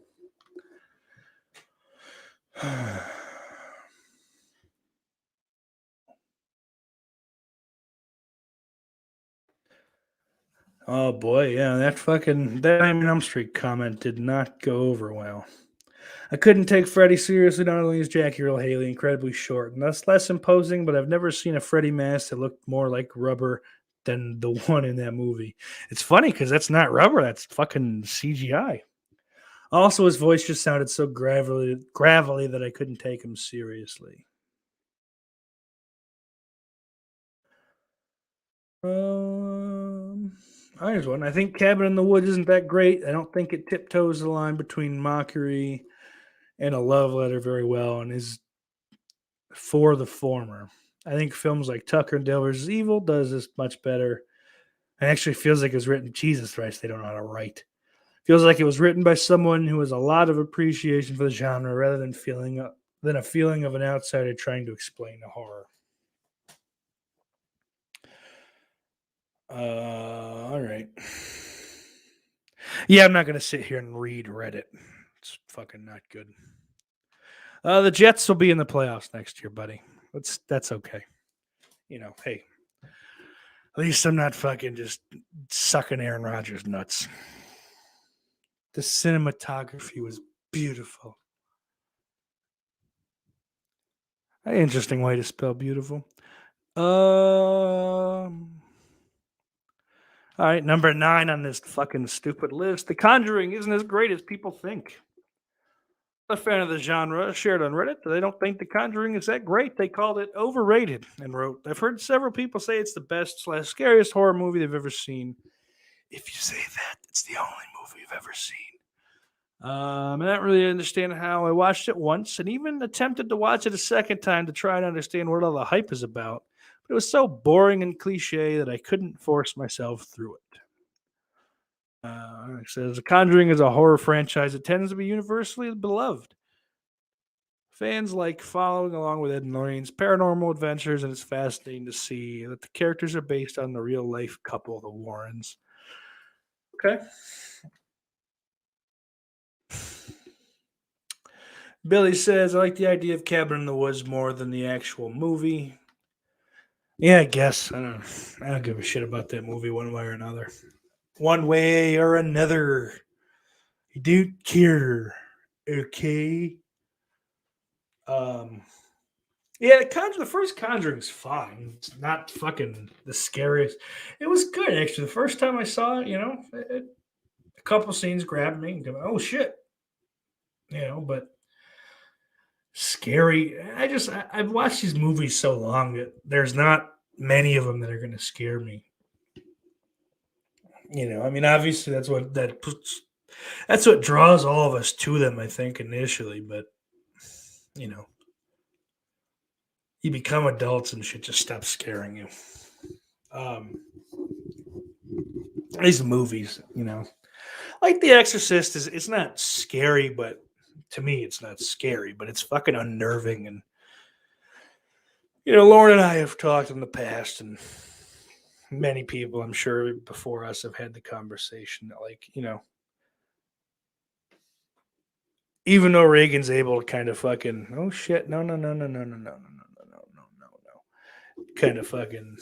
Oh boy, yeah, that I'm Elm Street comment did not go over well. I couldn't take Freddy seriously. Not only is Jackie Earle Haley incredibly short and thus less imposing, but I've never seen a Freddy mask that looked more like rubber than the one in that movie. It's funny because that's not rubber; that's fucking CGI. Also, his voice just sounded so gravelly that I couldn't take him seriously. Here's one. I think Cabin in the Woods isn't that great. I don't think it tiptoes the line between mockery and a love letter very well, and is for the former. I think films like Tucker and Dale vs. Evil does this much better. It actually feels like it was written. Jesus Christ, they don't know how to write. Feels like it was written by someone who has a lot of appreciation for the genre, rather than a feeling of an outsider trying to explain the horror. All right. Yeah, I'm not gonna sit here and read Reddit. It's fucking not good. The Jets will be in the playoffs next year, buddy. That's okay. Hey, at least I'm not fucking just sucking Aaron Rodgers nuts. The cinematography was beautiful. An interesting way to spell beautiful. All right, number 9 on this fucking stupid list. The Conjuring isn't as great as people think. A fan of the genre shared on Reddit that they don't think The Conjuring is that great. They called it overrated and wrote, I've heard several people say it's the best/scariest horror movie they've ever seen. If you say that, it's the only movie you've ever seen. I don't really understand how I watched it once and even attempted to watch it a second time to try and understand what all the hype is about. But it was so boring and cliche that I couldn't force myself through it. It says The Conjuring is a horror franchise that tends to be universally beloved. Fans like following along with Ed and Lorraine's paranormal adventures, and it's fascinating to see that the characters are based on the real life couple, the Warrens. Okay. Billy says, I like the idea of Cabin in the Woods more than the actual movie. Yeah, I guess. I don't give a shit about that movie one way or another. One way or another. You don't care. Okay. Yeah, the first Conjuring's fine. It's not fucking the scariest. It was good, actually. The first time I saw it, a couple scenes grabbed me and go, oh shit. But scary. I've watched these movies so long that there's not many of them that are going to scare me. Obviously that's what draws all of us to them, I think, initially. But you become adults and shit just stops scaring you. These movies, like The Exorcist it's not scary, but to me, it's not scary, but it's fucking unnerving. And Lauren and I have talked in the past, and many people, I'm sure, before us have had the conversation that, even though Reagan's able to kind of fucking, oh shit, no, kind of fucking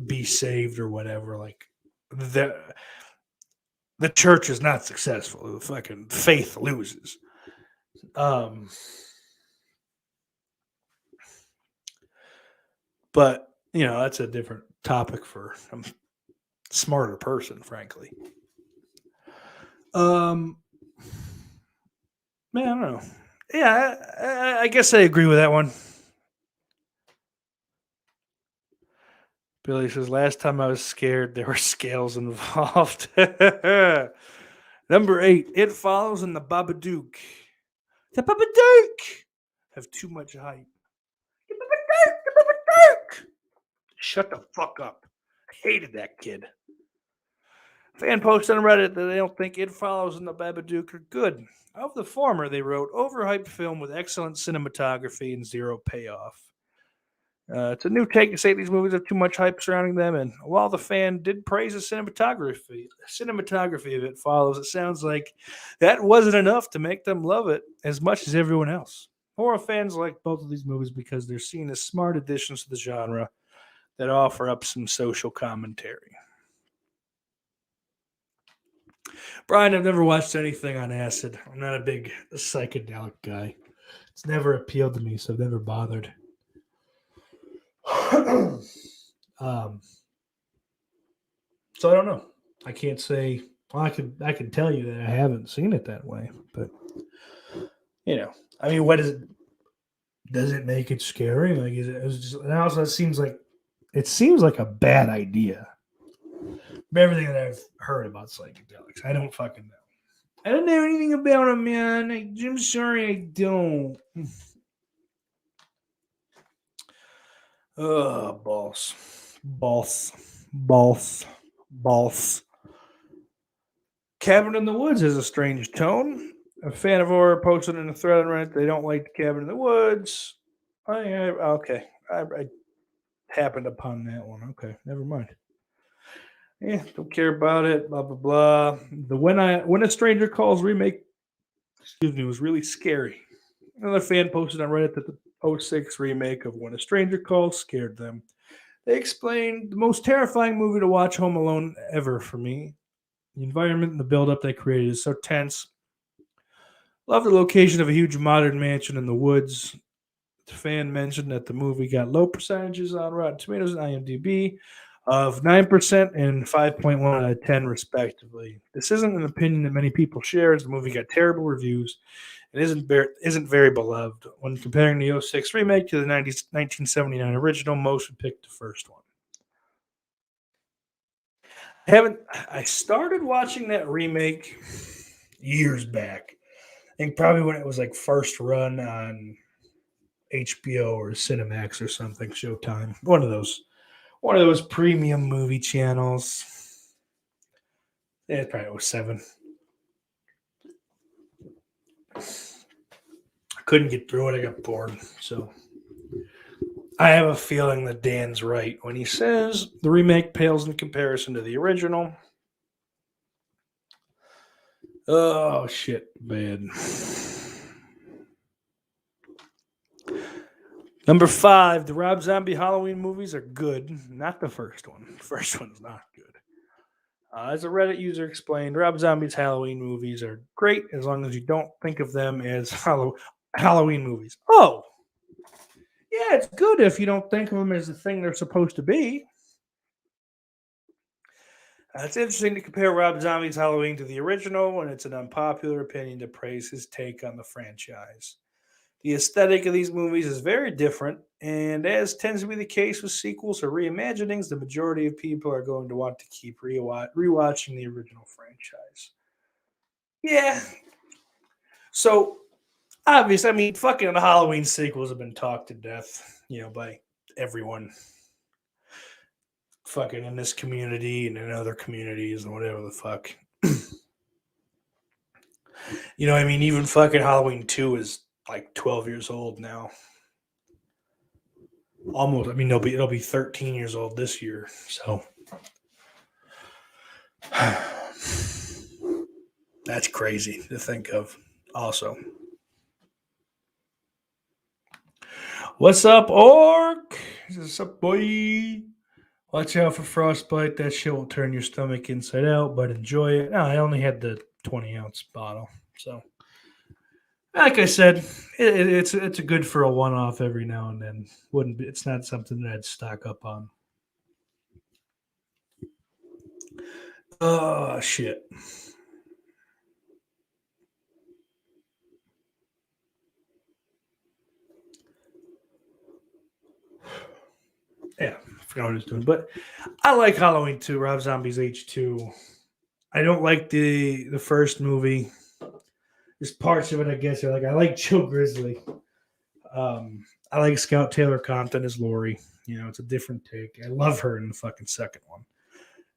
be saved or whatever, like the church is not successful. The fucking faith loses. But that's a different topic for a smarter person, frankly. Man, I don't know. Yeah, I guess I agree with that one. Billy says, last time I was scared, there were scales involved. Number 8, It Follows and the Babadook. The Babadook have too much hype. The Babadook! Shut the fuck up. I hated that kid. Fan posted on Reddit that they don't think It Follows and the Babadook are good. Of the former, they wrote, overhyped film with excellent cinematography and zero payoff. It's a new take to say these movies have too much hype surrounding them, and while the fan did praise the cinematography of It Follows, it sounds like that wasn't enough to make them love it as much as everyone else. Horror fans like both of these movies because they're seen as smart additions to the genre that offer up some social commentary. Brian, I've never watched anything on acid. I'm not a big psychedelic guy. It's never appealed to me, so I've never bothered. So I don't know. I can't say. Well, I can tell you that I haven't seen it that way, but I mean, what is it? Does it make it scary? Like, is it just? And also, it seems like a bad idea. Everything that I've heard about psychedelics, I don't fucking know. I don't know anything about them, man. I'm sorry, I don't. Oh, balls. Cabin in the Woods has a strange tone. A fan of horror posted in a thread on Reddit they don't like the Cabin in the Woods. Okay. I happened upon that one. Okay, never mind. Yeah, don't care about it. Blah blah blah. The When a Stranger Calls remake, was really scary. Another fan posted on Reddit that the '06 remake of When a Stranger Calls scared them. They explained the most terrifying movie to watch Home Alone ever for me. The environment and the build-up they created is so tense. Love the location of a huge modern mansion in the woods. The fan mentioned that the movie got low percentages on Rotten Tomatoes and IMDb of 9% and 5.1 out of 10, respectively. This isn't an opinion that many people share, as the movie got terrible reviews and isn't very beloved. When comparing the '06 remake to the 1979 original, most would pick the first one. I started watching that remake years back. I think probably when it was like first run on HBO or Cinemax or something, Showtime. One of those premium movie channels. Yeah, it probably was 7. I couldn't get through it. I got bored. So I have a feeling that Dan's right when he says the remake pales in comparison to the original. Oh, shit, man. Number 5, the Rob Zombie Halloween movies are good. Not the first one. The first one's not good. As a Reddit user explained, Rob Zombie's Halloween movies are great as long as you don't think of them as Halloween movies. Oh, yeah, it's good if you don't think of them as the thing they're supposed to be. It's interesting to compare Rob Zombie's Halloween to the original, and it's an unpopular opinion to praise his take on the franchise. The aesthetic of these movies is very different, and as tends to be the case with sequels or reimaginings, the majority of people are going to want to keep rewatching the original franchise. Yeah. So, obviously, I mean, fucking the Halloween sequels have been talked to death, by everyone. Fucking in this community and in other communities and whatever the fuck. I mean, even fucking Halloween 2 is like 12 years old now. Almost. I mean, it'll be 13 years old this year. So that's crazy to think of. Also, what's up, Orc? What's up, boy? Watch out for frostbite. That shit will turn your stomach inside out, but enjoy it. No, I only had the 20-ounce bottle, so. Like I said, it's a good for a one-off every now and then. It's not something that I'd stock up on. Oh shit. Yeah, I forgot what I was doing. But I like Halloween 2, Rob Zombie's H2. I don't like the first movie. There's parts of it, I guess. I like Joe Grizzly. I like Scout Taylor Compton as Lori. It's a different take. I love her in the fucking second one.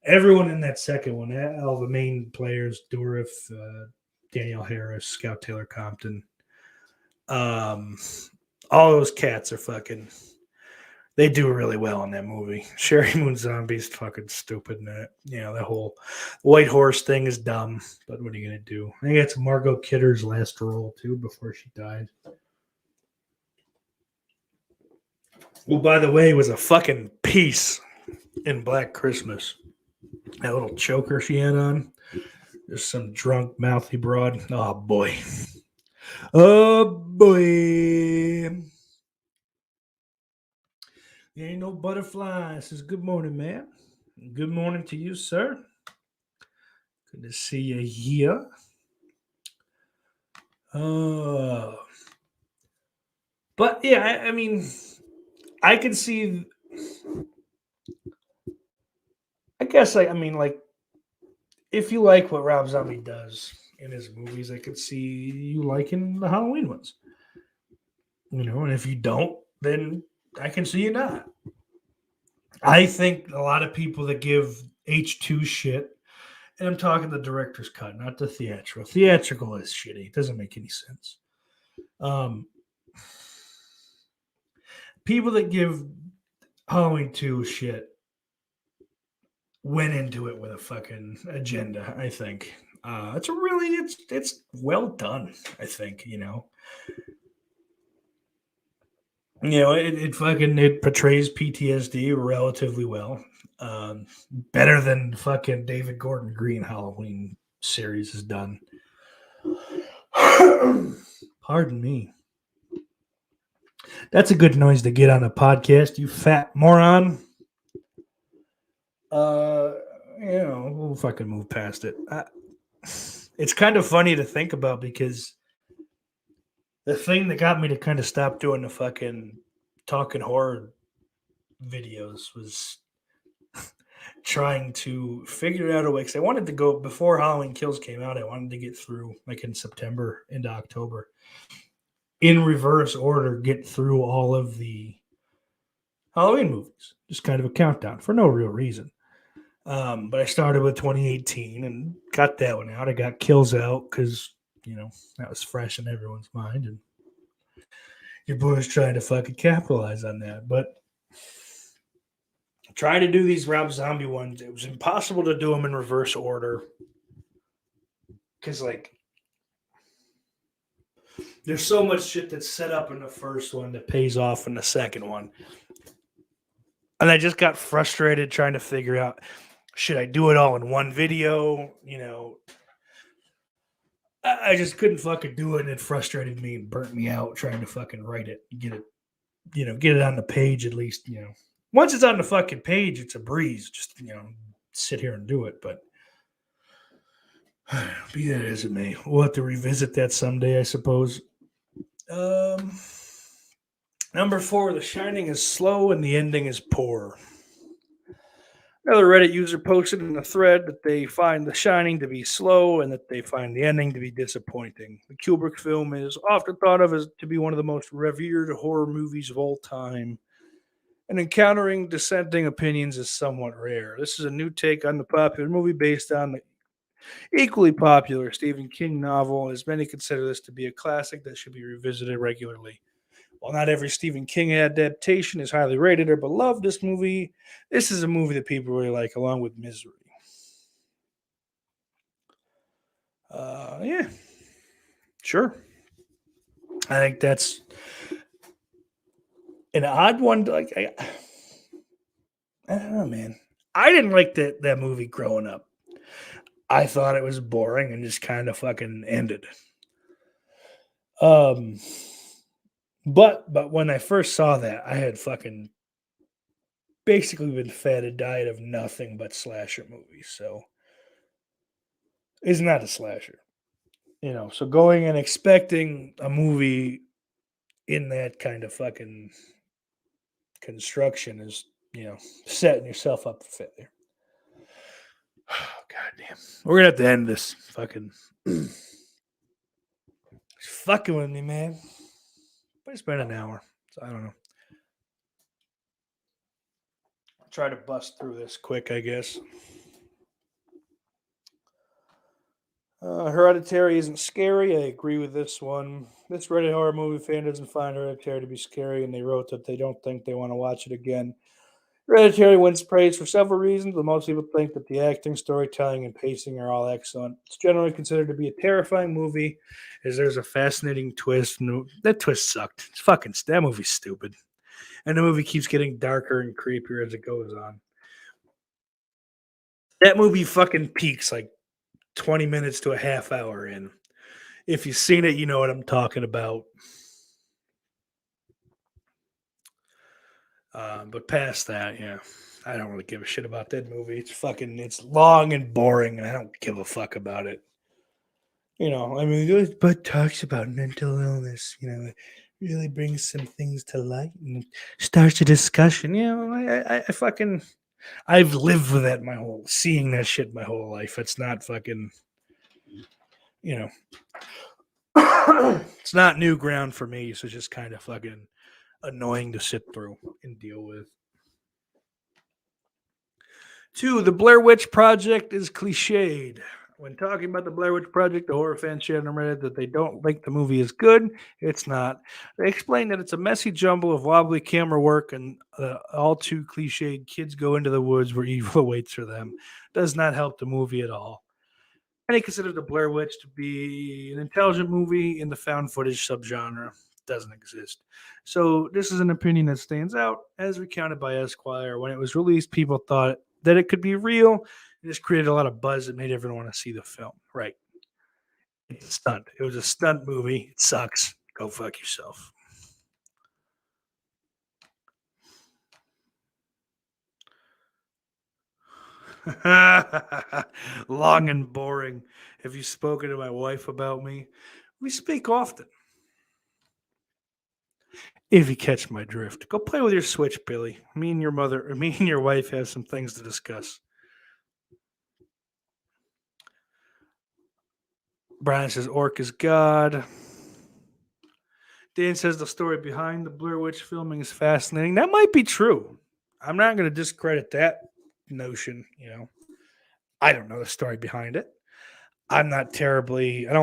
Everyone in that second one, all the main players, Dorif, Danielle Harris, Scout Taylor Compton, all those cats are fucking. They do really well in that movie. Sherry Moon Zombie's fucking stupid in it. That whole White Horse thing is dumb, but what are you going to do? I think it's Margot Kidder's last role, too, before she died. Well, by the way, it was a fucking piece in Black Christmas. That little choker she had on. There's some drunk, mouthy broad. Oh, boy. Oh, boy. There ain't no butterfly. Says, good morning, man. Good morning to you, sir. Good to see you here. But yeah, I mean, I can see. I guess I mean, like, if you like what Rob Zombie does in his movies, I could see you liking the Halloween ones. And if you don't, then I can see you not. I think a lot of people that give H2 shit, and I'm talking the director's cut, not the theatrical. Theatrical is shitty. It doesn't make any sense. People that give Halloween 2 shit went into it with a fucking agenda, I think. It's well done, I think, it portrays PTSD relatively well. Better than fucking David Gordon Green Halloween series has done. Pardon me. That's a good noise to get on a podcast, you fat moron. We'll fucking move past it. It's kind of funny to think about because the thing that got me to kind of stop doing the fucking talking horror videos was trying to figure out a way. Because I wanted to go before Halloween Kills came out. I wanted to get through like in September into October in reverse order, get through all of the Halloween movies. Just kind of a countdown for no real reason. But I started with 2018 and got that one out. I got Kills out because, that was fresh in everyone's mind. And your boy was trying to fucking capitalize on that. But trying to do these Rob Zombie ones, it was impossible to do them in reverse order. Because, there's so much shit that's set up in the first one that pays off in the second one. And I just got frustrated trying to figure out, should I do it all in one video? I just couldn't fucking do it, and it frustrated me and burnt me out trying to fucking write it, get it on the page at least. Once it's on the fucking page, it's a breeze. Just sit here and do it. But be that as it may, we'll have to revisit that someday, I suppose. Number 4, The Shining is slow and the ending is poor. Another Reddit user posted in a thread that they find The Shining to be slow and that they find the ending to be disappointing. The Kubrick film is often thought of as to be one of the most revered horror movies of all time, and encountering dissenting opinions is somewhat rare. This is a new take on the popular movie based on the equally popular Stephen King novel, as many consider this to be a classic that should be revisited regularly. While not every Stephen King adaptation is highly rated or beloved, this is a movie that people really like, along with Misery. Yeah, sure. I think that's an odd one. I don't know, man. I didn't like that movie growing up. I thought it was boring and just kind of fucking ended. But when I first saw that, I had fucking basically been fed a diet of nothing but slasher movies. So it's not a slasher, So going and expecting a movie in that kind of fucking construction is, setting yourself up for failure. God damn. We're gonna have to end this fucking. It's fucking with me, man. But it's been an hour, so I don't know. I'll try to bust through this quick, I guess. Hereditary isn't scary. I agree with this one. This Reddit horror movie fan doesn't find Hereditary to be scary, and they wrote that they don't think they want to watch it again. Hereditary wins praise for several reasons, but most people think that the acting, storytelling, and pacing are all excellent. It's generally considered to be a terrifying movie, as there's a fascinating twist. And that twist sucked. That movie's stupid. And the movie keeps getting darker and creepier as it goes on. That movie fucking peaks like 20 minutes to a half hour in. If you've seen it, you know what I'm talking about. But past that, yeah, I don't really give a shit about that movie. It's long and boring, and I don't give a fuck about it. You know, I mean, but talks about mental illness. You know, it really brings some things to light and starts a discussion. You know, I fucking, I've lived with that seeing that shit my whole life. It's not fucking, you know, it's not new ground for me. So it's just kind of fucking annoying to sit through and deal with. 2, the Blair Witch Project is cliched. When talking about the Blair Witch Project, the horror fans shared on Reddit that they don't think the movie is good. It's not. They explain that it's a messy jumble of wobbly camera work and all too cliched kids go into the woods where evil awaits for them. Does not help the movie at all. Many consider the Blair Witch to be an intelligent movie in the found footage subgenre. Doesn't exist. So this is an opinion that stands out, as recounted by Esquire. When it was released, people thought that it could be real. It just created a lot of buzz that made everyone want to see the film. Right. It's a stunt. It was a stunt movie. It sucks. Go fuck yourself. Long and boring. Have you spoken to my wife about me? We speak often. If you catch my drift, go play with your Switch, Billy. Me and your wife have some things to discuss. Brian says Orc is God. Dan says the story behind the Blair Witch filming is fascinating. That might be true. I'm not going to discredit that notion. You know, I don't know the story behind it. I don't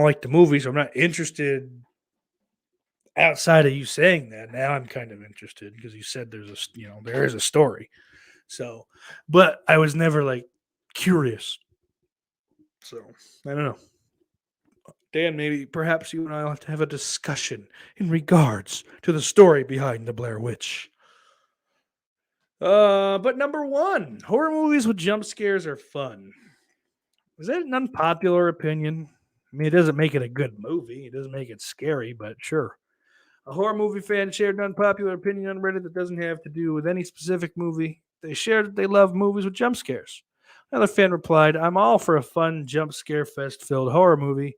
like the movie, so I'm not interested outside of you saying that. Now I'm kind of interested because you said there is a story. So, but I was never like curious. So I don't know. Dan, perhaps you and I will have to have a discussion in regards to the story behind the Blair Witch. But number 1, horror movies with jump scares are fun. Is that an unpopular opinion? I mean, it doesn't make it a good movie. It doesn't make it scary, but sure. A horror movie fan shared an unpopular opinion on Reddit that doesn't have to do with any specific movie. They shared that they love movies with jump scares. Another fan replied, I'm all for a fun jump scare fest filled horror movie.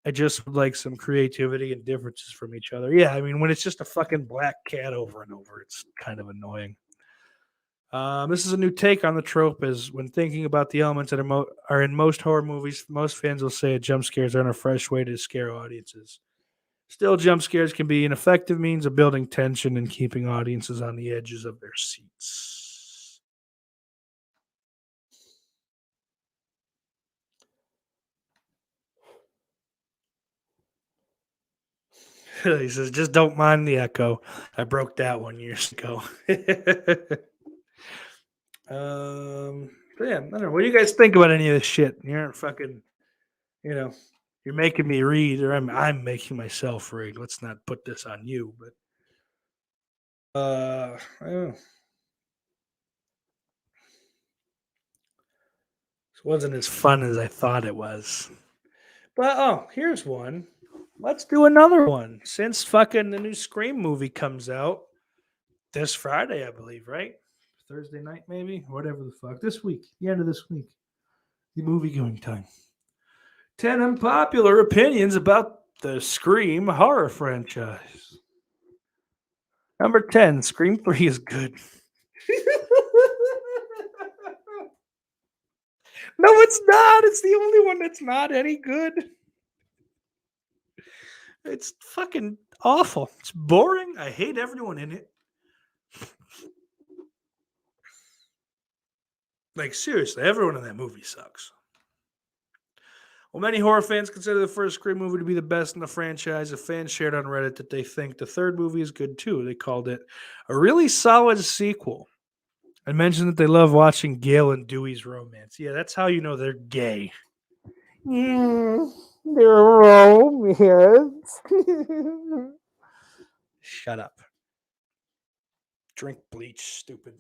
I just would like some creativity and differences from each other. Yeah, I mean, when it's just a fucking black cat over and over, it's kind of annoying. This is a new take on the trope, as when thinking about the elements that are in most horror movies, most fans will say jump scares aren't a fresh way to scare audiences. Still, jump scares can be an effective means of building tension and keeping audiences on the edges of their seats. He says, just don't mind the echo. I broke that one years ago. But yeah, I don't know. What do you guys think about any of this shit? You aren't fucking, you know, you're making me read, or I'm making myself read. Let's not put this on you, but I don't know. This wasn't as fun as I thought it was. But here's one. Let's do another one. Since fucking the new Scream movie comes out this Friday, I believe, right? Thursday night, maybe? Whatever the fuck. This week. The end of this week. The movie going time. 10 unpopular opinions about the Scream horror franchise. Number 10, Scream 3 is good. No, it's not. It's the only one that's not any good. It's fucking awful. It's boring. I hate everyone in it. Like, seriously, everyone in that movie sucks. Well, many horror fans consider the first Scream movie to be the best in the franchise. A fan shared on Reddit that they think the third movie is good too. They called it a really solid sequel. And mentioned that they love watching Gail and Dewey's romance. Yeah, that's how you know they're gay. Yeah, they're romance. Shut up. Drink bleach, stupid.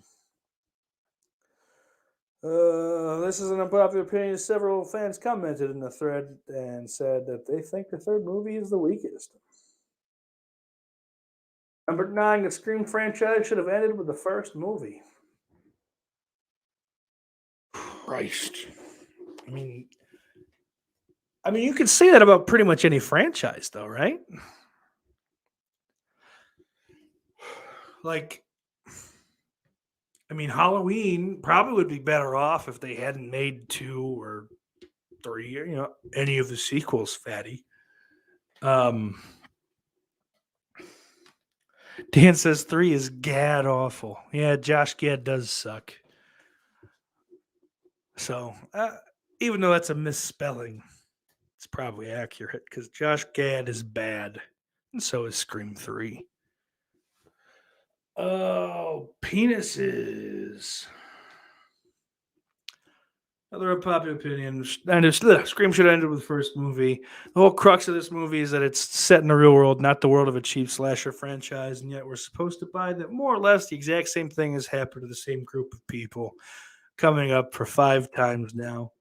This is an unpopular opinion. Several fans commented in the thread and said that they think the third movie is the weakest. Number 9, the Scream franchise should have ended with the first movie. Christ. I mean, you can say that about pretty much any franchise, though, right? Like, Halloween probably would be better off if they hadn't made 2 or 3, any of the sequels, fatty. Dan says 3 is gad awful. Yeah, Josh Gad does suck. So, even though that's a misspelling, it's probably accurate because Josh Gad is bad, and so is Scream 3. Oh, penises. Another unpopular opinion. Scream should have ended with the first movie. The whole crux of this movie is that it's set in the real world, not the world of a cheap slasher franchise, and yet we're supposed to buy that more or less the exact same thing has happened to the same group of people coming up for 5 times now.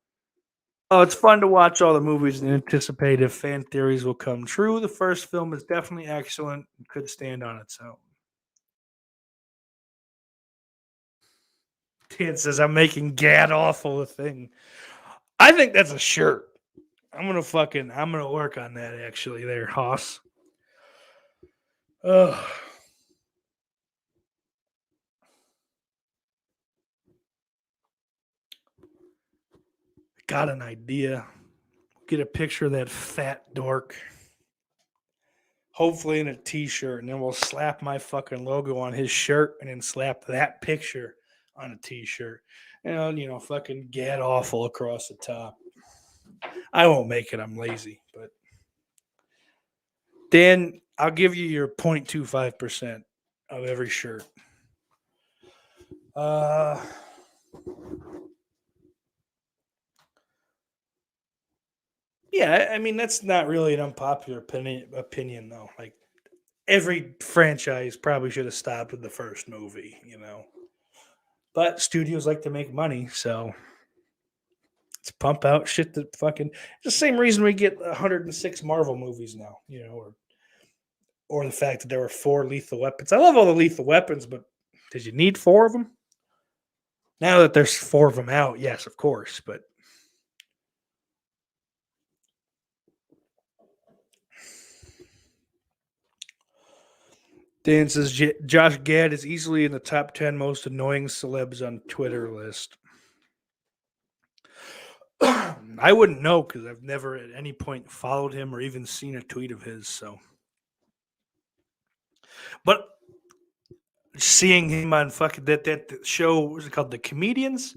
Oh, it's fun to watch all the movies and anticipate if fan theories will come true. The first film is definitely excellent and could stand on its own. Dan says I'm making gad awful a thing. I think that's a shirt. I'm gonna work on that actually there, Hoss. Ugh. Got an idea. Get a picture of that fat dork. Hopefully in a t-shirt, and then we'll slap my fucking logo on his shirt and then slap that picture on a t-shirt. And fucking gad awful across the top. I won't make it, I'm lazy, but Dan, I'll give you your 0.25% of every shirt. Yeah, that's not really an unpopular opinion though. Like every franchise probably should have stopped with the first movie, But studios like to make money, so let's pump out shit that fucking. It's the same reason we get 106 Marvel movies now, or the fact that there were 4 Lethal Weapons. I love all the Lethal Weapons, but did you need 4 of them? Now that there's 4 of them out, yes, of course, but Dan says Josh Gad is easily in the top 10 most annoying celebs on Twitter list. I wouldn't know because I've never at any point followed him or even seen a tweet of his. So, but seeing him on fucking that show, what was it called? The Comedians,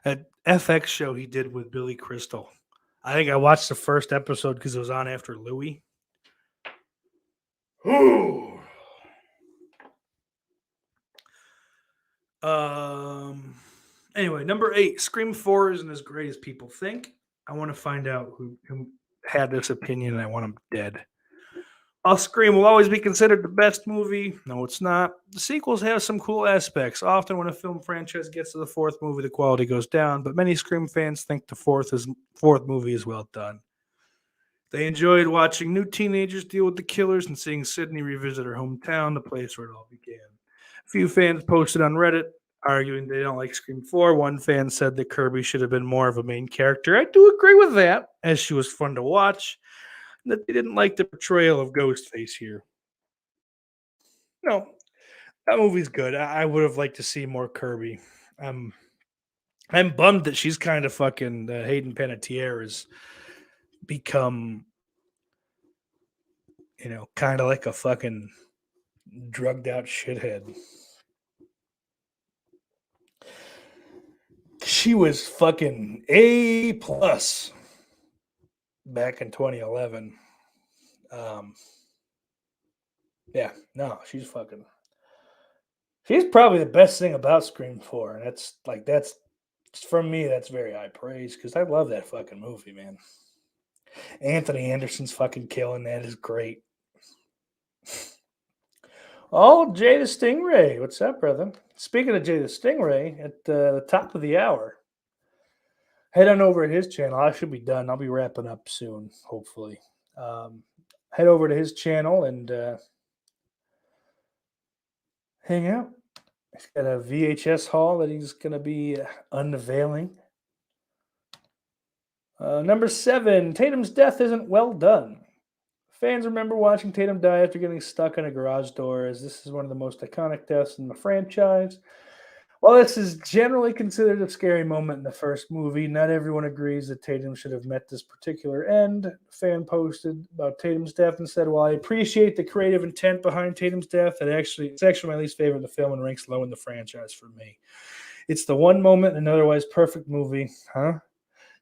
that FX show he did with Billy Crystal. I think I watched the first episode because it was on after Louis. Anyway, number 8, Scream 4 isn't as great as people think. I want to find out who had this opinion and I want him dead. Scream will always be considered the best movie. No, it's not. The sequels have some cool aspects. Often when a film franchise gets to the 4th movie, the quality goes down, but many Scream fans think the 4th movie is well done. They enjoyed watching new teenagers deal with the killers and seeing Sydney revisit her hometown, the place where it all began. A few fans posted on Reddit arguing they don't like Scream 4. One fan said that Kirby should have been more of a main character. I do agree with that, as she was fun to watch. That they didn't like the portrayal of Ghostface here. No, that movie's good. I would have liked to see more Kirby. I'm bummed that she's kind of fucking Hayden Panettiere has become, kind of like a fucking drugged out shithead. She was fucking A+ back in 2011. Yeah, no, she's probably the best thing about Scream 4. And that's from me, that's very high praise because I love that fucking movie, man. Anthony Anderson's fucking killing that is great. Oh, Jay the Stingray. What's up, brother? Speaking of Jay the Stingray, at the top of the hour, head on over to his channel. I should be done. I'll be wrapping up soon, hopefully. Head over to his channel and hang out. He's got a VHS haul that he's going to be unveiling. Number 7, Tatum's death isn't well done. Fans remember watching Tatum die after getting stuck in a garage door, as this is one of the most iconic deaths in the franchise. While this is generally considered a scary moment in the first movie, not everyone agrees that Tatum should have met this particular end. A fan posted about Tatum's death and said, "While I appreciate the creative intent behind Tatum's death, it's actually my least favorite of the film and ranks low in the franchise for me. It's the one moment in an otherwise perfect movie,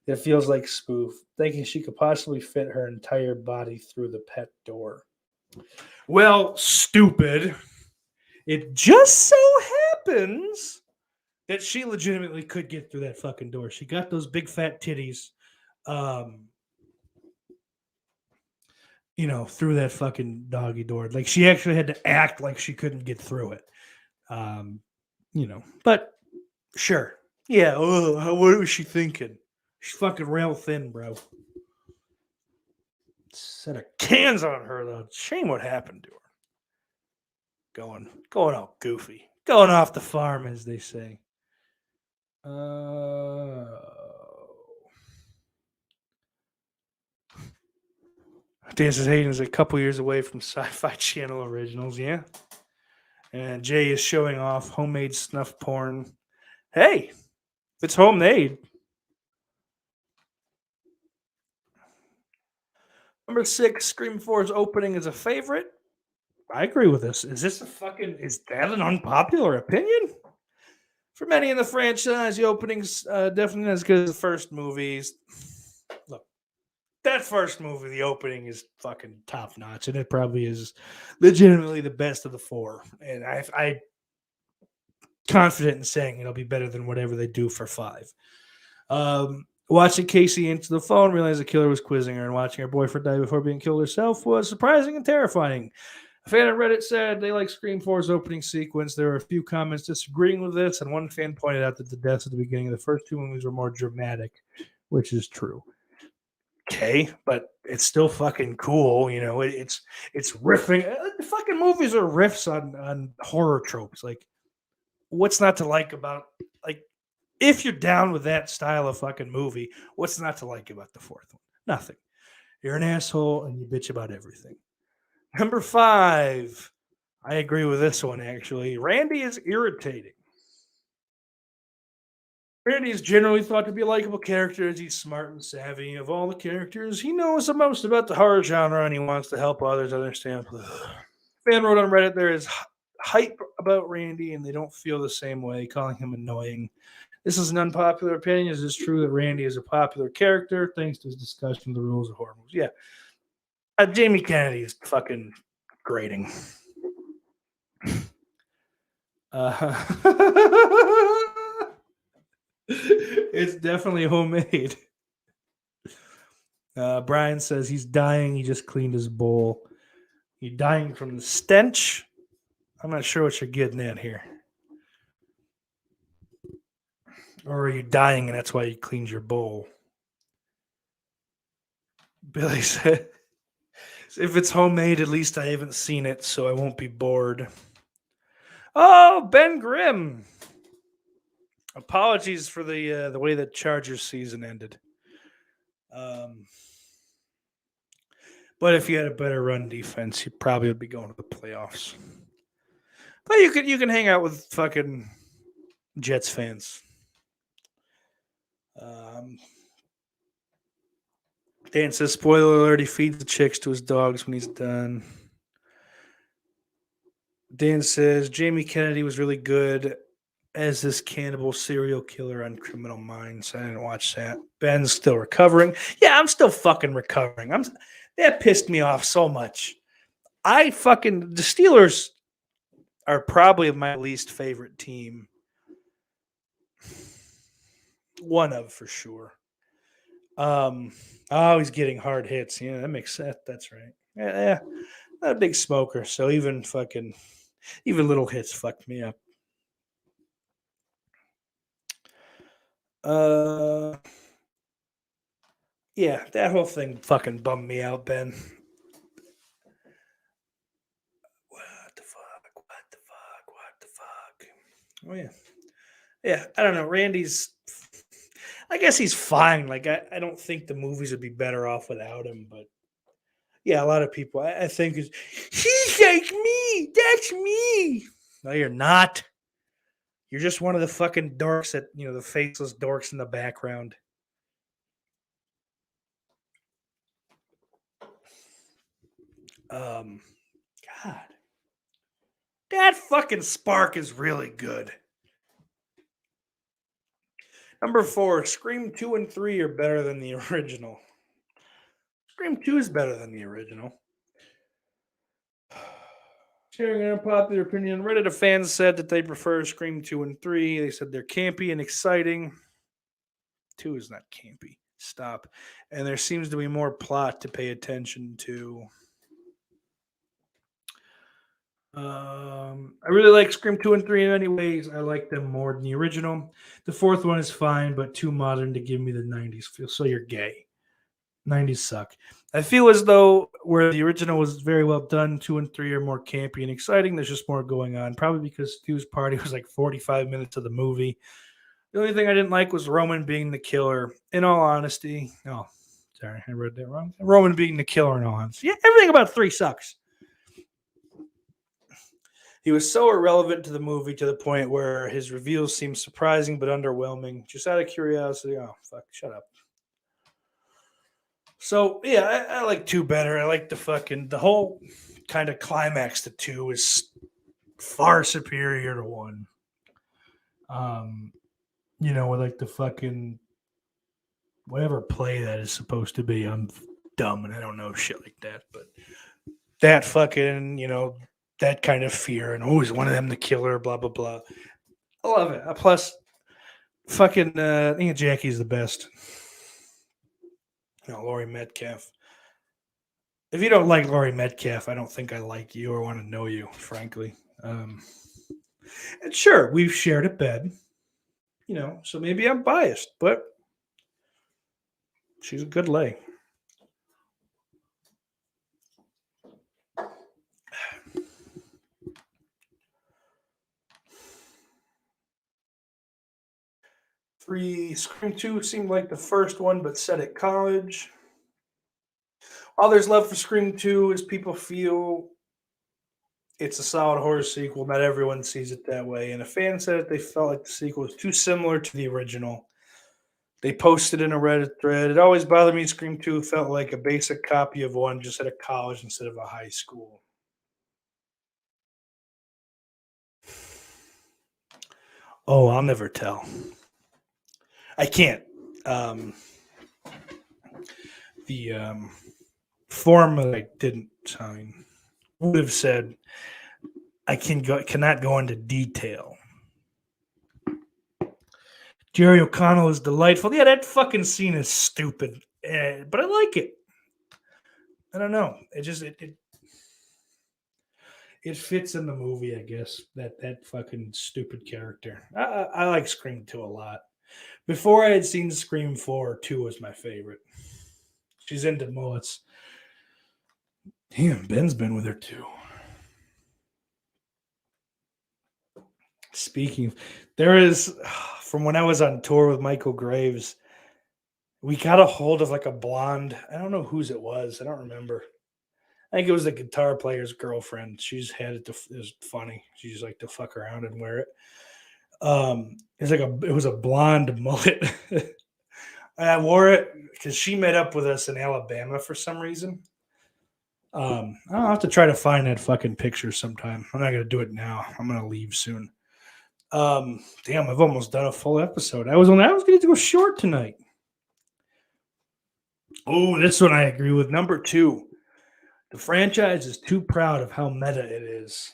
it feels like spoof, thinking she could possibly fit her entire body through the pet door." Well, stupid. It just so happens that she legitimately could get through that fucking door. She got those big fat titties, through that fucking doggy door. Like, she actually had to act like she couldn't get through it. But sure. Yeah, what was she thinking? She's fucking real thin, bro. Set of cans on her, though. Shame what happened to her. Going all goofy. Going off the farm, as they say. Dances Hayden is a couple years away from Sci-Fi Channel originals, yeah. And Jay is showing off homemade snuff porn. Hey, if it's homemade. Number 6, Scream 4's opening is a favorite. I agree with this. Is that an unpopular opinion? For many in the franchise, the opening's definitely not as good as the first movies. Look, that first movie, the opening is fucking top notch, and it probably is legitimately the best of the 4. And I'm confident in saying it'll be better than whatever they do for 5. Watching Casey answer the phone, realizing the killer was quizzing her, and watching her boyfriend die before being killed herself was surprising and terrifying. A fan on Reddit said they like Scream 4's opening sequence. There were a few comments disagreeing with this, and one fan pointed out that the deaths at the beginning of the first 2 movies were more dramatic, which is true. Okay, but it's still fucking cool, it's riffing. The fucking movies are riffs on horror tropes. Like, what's not to like about, like, if you're down with that style of fucking movie, what's not to like about the 4th one? Nothing. You're an asshole and you bitch about everything. Number 5. I agree with this one, actually. Randy is irritating. Randy is generally thought to be a likable character as he's smart and savvy. Of all the characters, he knows the most about the horror genre and he wants to help others understand. Fan wrote on Reddit there is hype about Randy and they don't feel the same way, calling him annoying. This is an unpopular opinion. Is it true that Randy is a popular character thanks to his discussion of the rules of horror movies? Yeah. Jamie Kennedy is fucking grating. It's definitely homemade. Brian says he's dying. He just cleaned his bowl. You dying from the stench? I'm not sure what you're getting at here. Or are you dying and that's why you cleaned your bowl? Billy said, if it's homemade, at least I haven't seen it, so I won't be bored. Oh, Ben Grimm. Apologies for the way the Chargers season ended. But if you had a better run defense, you probably would be going to the playoffs. But you can hang out with fucking Jets fans. Dan says, spoiler alert, he feeds the chicks to his dogs when he's done. Dan says, Jamie Kennedy was really good as this cannibal serial killer on Criminal Minds. I didn't watch that. Ben's still recovering. Yeah, I'm still fucking recovering. That pissed me off so much. The Steelers are probably my least favorite team. One of, for sure. He's getting hard hits. Yeah, that makes sense. That's right. Yeah. Not a big smoker, so even little hits fucked me up. Yeah, that whole thing fucking bummed me out, Ben. What the fuck? What the fuck? What the fuck? Oh yeah. Yeah, I don't know. Randy's I guess he's fine. Like I don't think the movies would be better off without him, but yeah, a lot of people I think is he's like me. That's me. No, you're not. You're just one of the fucking dorks that the faceless dorks in the background. God. That fucking spark is really good. Number 4, Scream 2 and 3 are better than the original. Scream 2 is better than the original. Sharing an unpopular opinion, Reddit fans said that they prefer Scream 2 and 3. They said they're campy and exciting. 2 is not campy. Stop. And there seems to be more plot to pay attention to. I really like Scream 2 and 3 in many ways. I like them more than the original. The 4th one is fine, but too modern to give me the 90s feel. So you're gay. 90s suck. I feel as though where the original was very well done, 2 and 3 are more campy and exciting. There's just more going on. Probably because Stu's party was like 45 minutes of the movie. The only thing I didn't like was Roman being the killer. In all honesty. Oh, sorry. I read that wrong. Roman being the killer in all honesty. Yeah, everything about 3 sucks. He was so irrelevant to the movie to the point where his reveals seemed surprising but underwhelming. Just out of curiosity. Oh, fuck. Shut up. So, yeah, I like 2 better. I like the whole kind of climax to 2 is far superior to 1. With like the fucking whatever play that is supposed to be. I'm dumb and I don't know shit like that. But that fucking, that kind of fear and always one of them the killer, blah, blah, blah. I love it. Plus, fucking, I think Jackie's the best. Laurie Metcalf. If you don't like Laurie Metcalf, I don't think I like you or want to know you, frankly. And sure, we've shared a bed, so maybe I'm biased, but she's a good lay. Scream 2 seemed like the first one, but set at college. All there's love for Scream 2 is people feel it's a solid horror sequel. Not everyone sees it that way. And a fan said that they felt like the sequel was too similar to the original. They posted in a Reddit thread. It always bothered me. Scream 2 felt like a basic copy of 1, just at a college instead of a high school. Oh, I'll never tell. I can't. The form that I didn't sign would have said I cannot go into detail. Jerry O'Connell is delightful. Yeah, that fucking scene is stupid, but I like it. I don't know. It fits in the movie, I guess. That fucking stupid character. I like Scream 2 a lot. Before I had seen Scream 4, 2 was my favorite. She's into mullets. Damn, Ben's been with her too. Speaking of, there is, from when I was on tour with Michael Graves, we got a hold of like a blonde. I don't know whose it was. I don't remember. I think it was the guitar player's girlfriend. She's had it. It was funny. She just liked to fuck around and wear it. It was a blonde mullet. I wore it because she met up with us in Alabama for some reason. I'll have to try to find that fucking picture sometime. I'm not gonna do it now. I'm gonna leave soon. Damn, I've almost done a full episode. I was going to go short tonight. Oh, this one I agree with. Number 2, the franchise is too proud of how meta it is.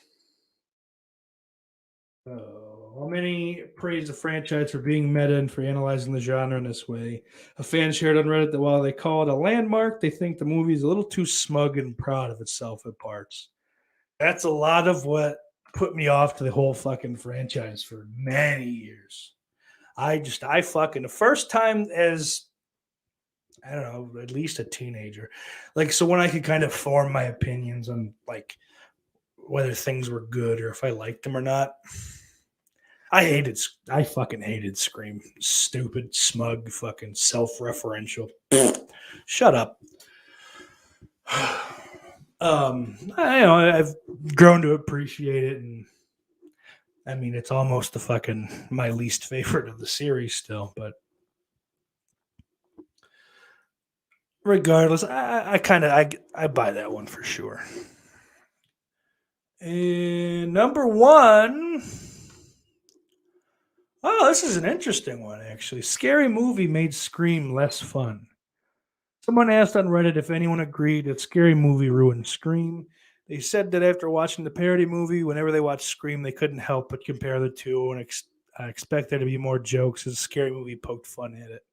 How many praise the franchise for being meta and for analyzing the genre in this way? A fan shared on Reddit that while they call it a landmark, they think the movie is a little too smug and proud of itself at parts. That's a lot of what put me off to the whole fucking franchise for many years. The first time as I don't know, at least a teenager. Like, so when I could kind of form my opinions on like whether things were good or if I liked them or not. I fucking hated Scream. Stupid, smug, fucking self-referential. Shut up. I've grown to appreciate it, and I mean, it's almost my least favorite of the series still, but regardless, I buy that one for sure. And number one, oh, this is an interesting one actually. Scary Movie made Scream less fun. Someone asked on Reddit if anyone agreed that Scary Movie ruined Scream. They said that after watching the parody movie, whenever they watched Scream, they couldn't help but compare the two and expect there to be more jokes as Scary Movie poked fun at it.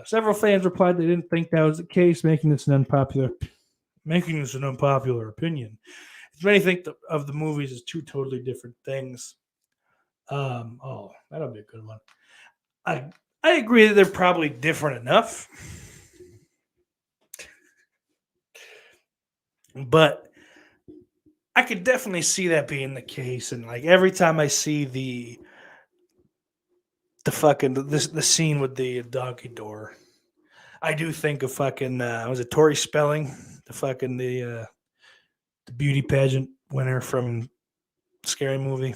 Several fans replied they didn't think that was the case, making this an unpopular opinion. It's many think of the movies as two totally different things. That'll be a good one. I agree that they're probably different enough, but I could definitely see that being the case. And like every time I see the scene with the donkey door, I do think of fucking was it Tori Spelling, the beauty pageant winner from Scary Movie?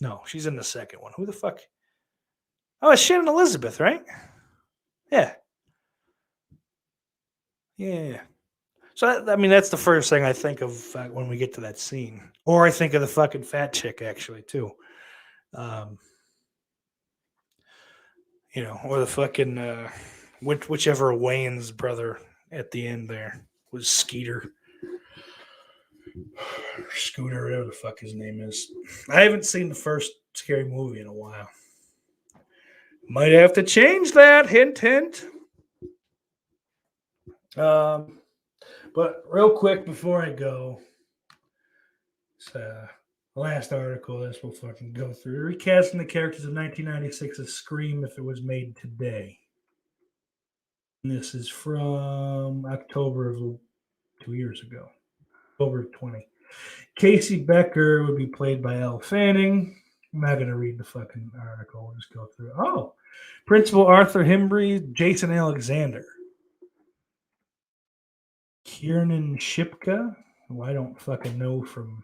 No, she's in the second one. Who the fuck? Oh, it's Shannon Elizabeth, right? Yeah. Yeah. So, that's the first thing I think of when we get to that scene. Or I think of the fucking fat chick, actually, too. Or the fucking, whichever Wayne's brother at the end there was Scooter, whatever the fuck his name is. I haven't seen the first Scary Movie in a while. Might have to change that. Hint, hint. But real quick before I go, the last article this we'll fucking go through. Recasting the characters of 1996's Scream if it was made today. And this is from October of 2 years ago. October 20. Casey Becker would be played by Elle Fanning. I'm not going to read the fucking article. We'll just go through it. Oh, Principal Arthur Himbry, Jason Alexander. Kiernan Shipka, who I don't fucking know from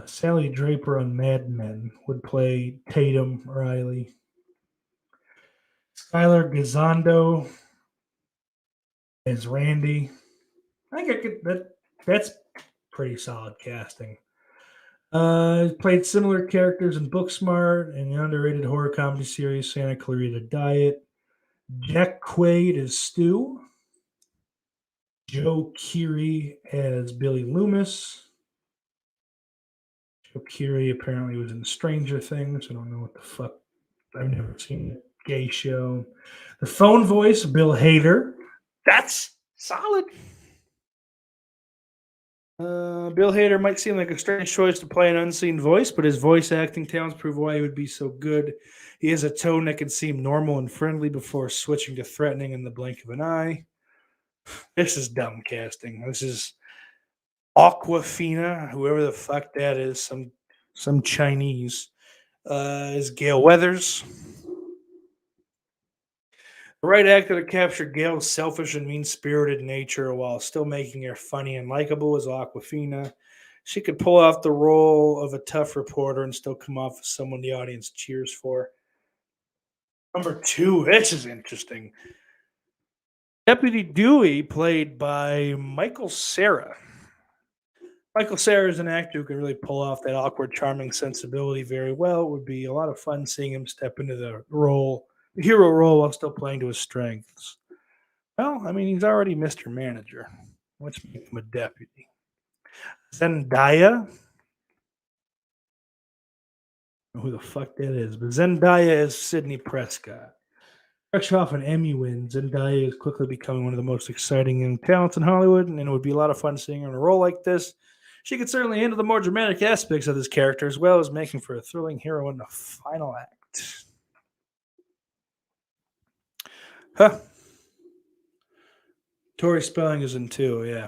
Sally Draper on Mad Men, would play Tatum Riley. Skylar Gazondo as Randy. I think that's pretty solid casting. Played similar characters in Booksmart and the underrated horror comedy series Santa Clarita Diet. Jack Quaid as Stu. Joe Keery as Billy Loomis. Joe Keery apparently was in Stranger Things. I don't know what the fuck. I've never seen it. Gay show. The phone voice, Bill Hader. That's solid. Bill Hader might seem like a strange choice to play an unseen voice, but his voice acting talents prove why he would be so good. He has a tone that can seem normal and friendly before switching to threatening in the blink of an eye. This is dumb casting. This is Aquafina, whoever the fuck that is, some Chinese, is Gail Weathers. The right actor to capture Gail's selfish and mean-spirited nature while still making her funny and likable is Aquafina. She could pull off the role of a tough reporter and still come off as someone the audience cheers for. Number 2, this is interesting. Deputy Dewey, played by Michael Cera. Michael Cera is an actor who can really pull off that awkward, charming sensibility very well. It would be a lot of fun seeing him step into the hero role, while still playing to his strengths. Well, he's already Mr. Manager. Let's make him a deputy. Zendaya. I don't know who the fuck that is, but Zendaya is Sidney Prescott. Fresh off an Emmy win, Zendaya is quickly becoming one of the most exciting young talents in Hollywood, and it would be a lot of fun seeing her in a role like this. She could certainly handle the more dramatic aspects of this character, as well as making for a thrilling hero in the final act. Huh. Tori Spelling is in 2, yeah.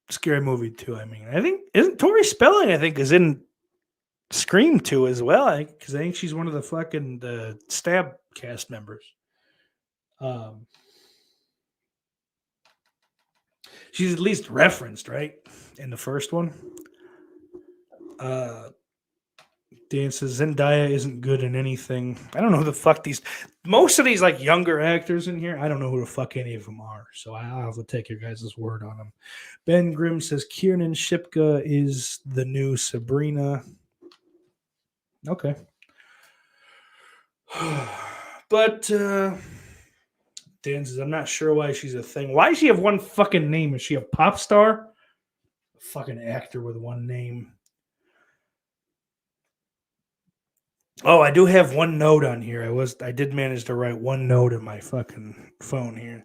Scary movie 2, I mean. I think, isn't Tori Spelling, I think, is in Scream 2 as well, because I think she's one of the fucking Stab cast members. She's at least referenced, right, in the first one. Dan says Zendaya isn't good in anything. I don't know who the fuck most of these like younger actors in here. I don't know who the fuck any of them are. So I'll have to take your guys' word on them. Ben Grimm says Kiernan Shipka is the new Sabrina. Okay. But Dan says, I'm not sure why she's a thing. Why does she have one fucking name? Is she a pop star? A fucking actor with one name. Oh, I do have one note on here. I did manage to write one note in my fucking phone here.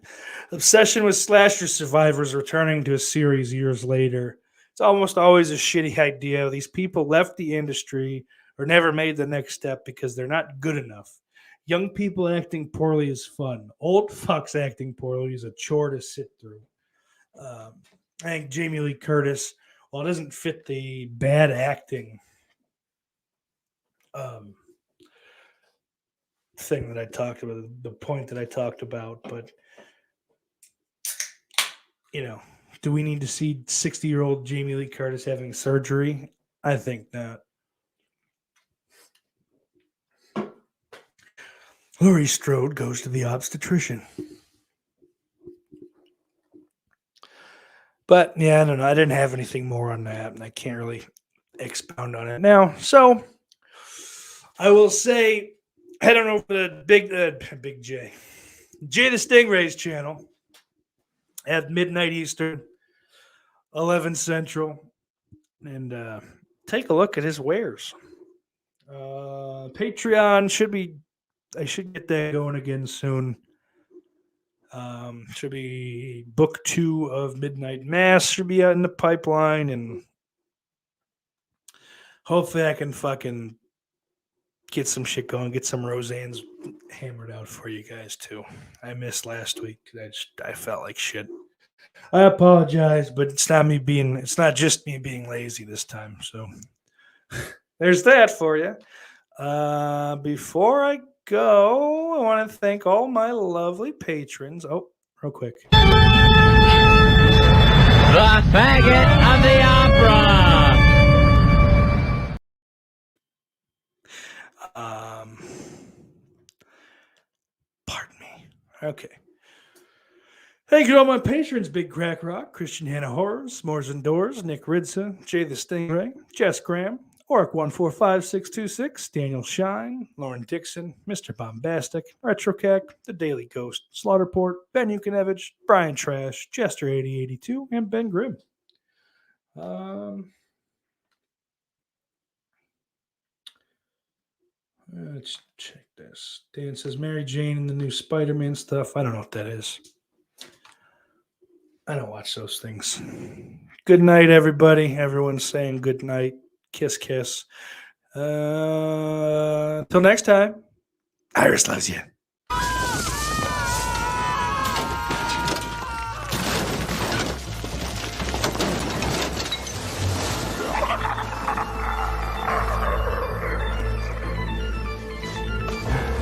Obsession with slasher survivors returning to a series years later. It's almost always a shitty idea. These people left the industry or never made the next step because they're not good enough. Young people acting poorly is fun. Old fucks acting poorly is a chore to sit through. I think Jamie Lee Curtis, well, it doesn't fit the bad acting thing that I talked about, the point that I talked about, but do we need to see 60-year-old Jamie Lee Curtis having surgery? I think not. Laurie Strode goes to the obstetrician. But yeah, I don't know. I didn't have anything more on that, and I can't really expound on it now. So I will say, head on over to Big J the Stingray's channel at midnight Eastern, 11 Central, and take a look at his wares. Patreon I should get that going again soon. Should be book 2 of Midnight Mass should be out in the pipeline, and hopefully I can fucking get some shit going, get some Roseanne's hammered out for you guys too. I missed last week because I felt like shit. I apologize, but it's not just me being lazy this time. So there's that for you. Before I go, I want to thank all my lovely patrons. Oh, real quick. The Saget of the Opera. Pardon me. Okay. Thank you to all my patrons: Big Crack Rock, Christian Hannah Horror, S'mores and Doors, Nick Ridza, Jay the Stingray, Jess Graham, Oric 145626, Daniel Shine, Lauren Dixon, Mr. Bombastic, Retrocac, The Daily Ghost, Slaughterport, Ben Yukonevich, Brian Trash, Jester 8082, and Ben Grimm. Let's check this. Dan says Mary Jane and the new Spider-Man stuff. I don't know what that is. I don't watch those things. Good night, everybody. Everyone's saying good night. Kiss, kiss. Till next time. Iris loves you.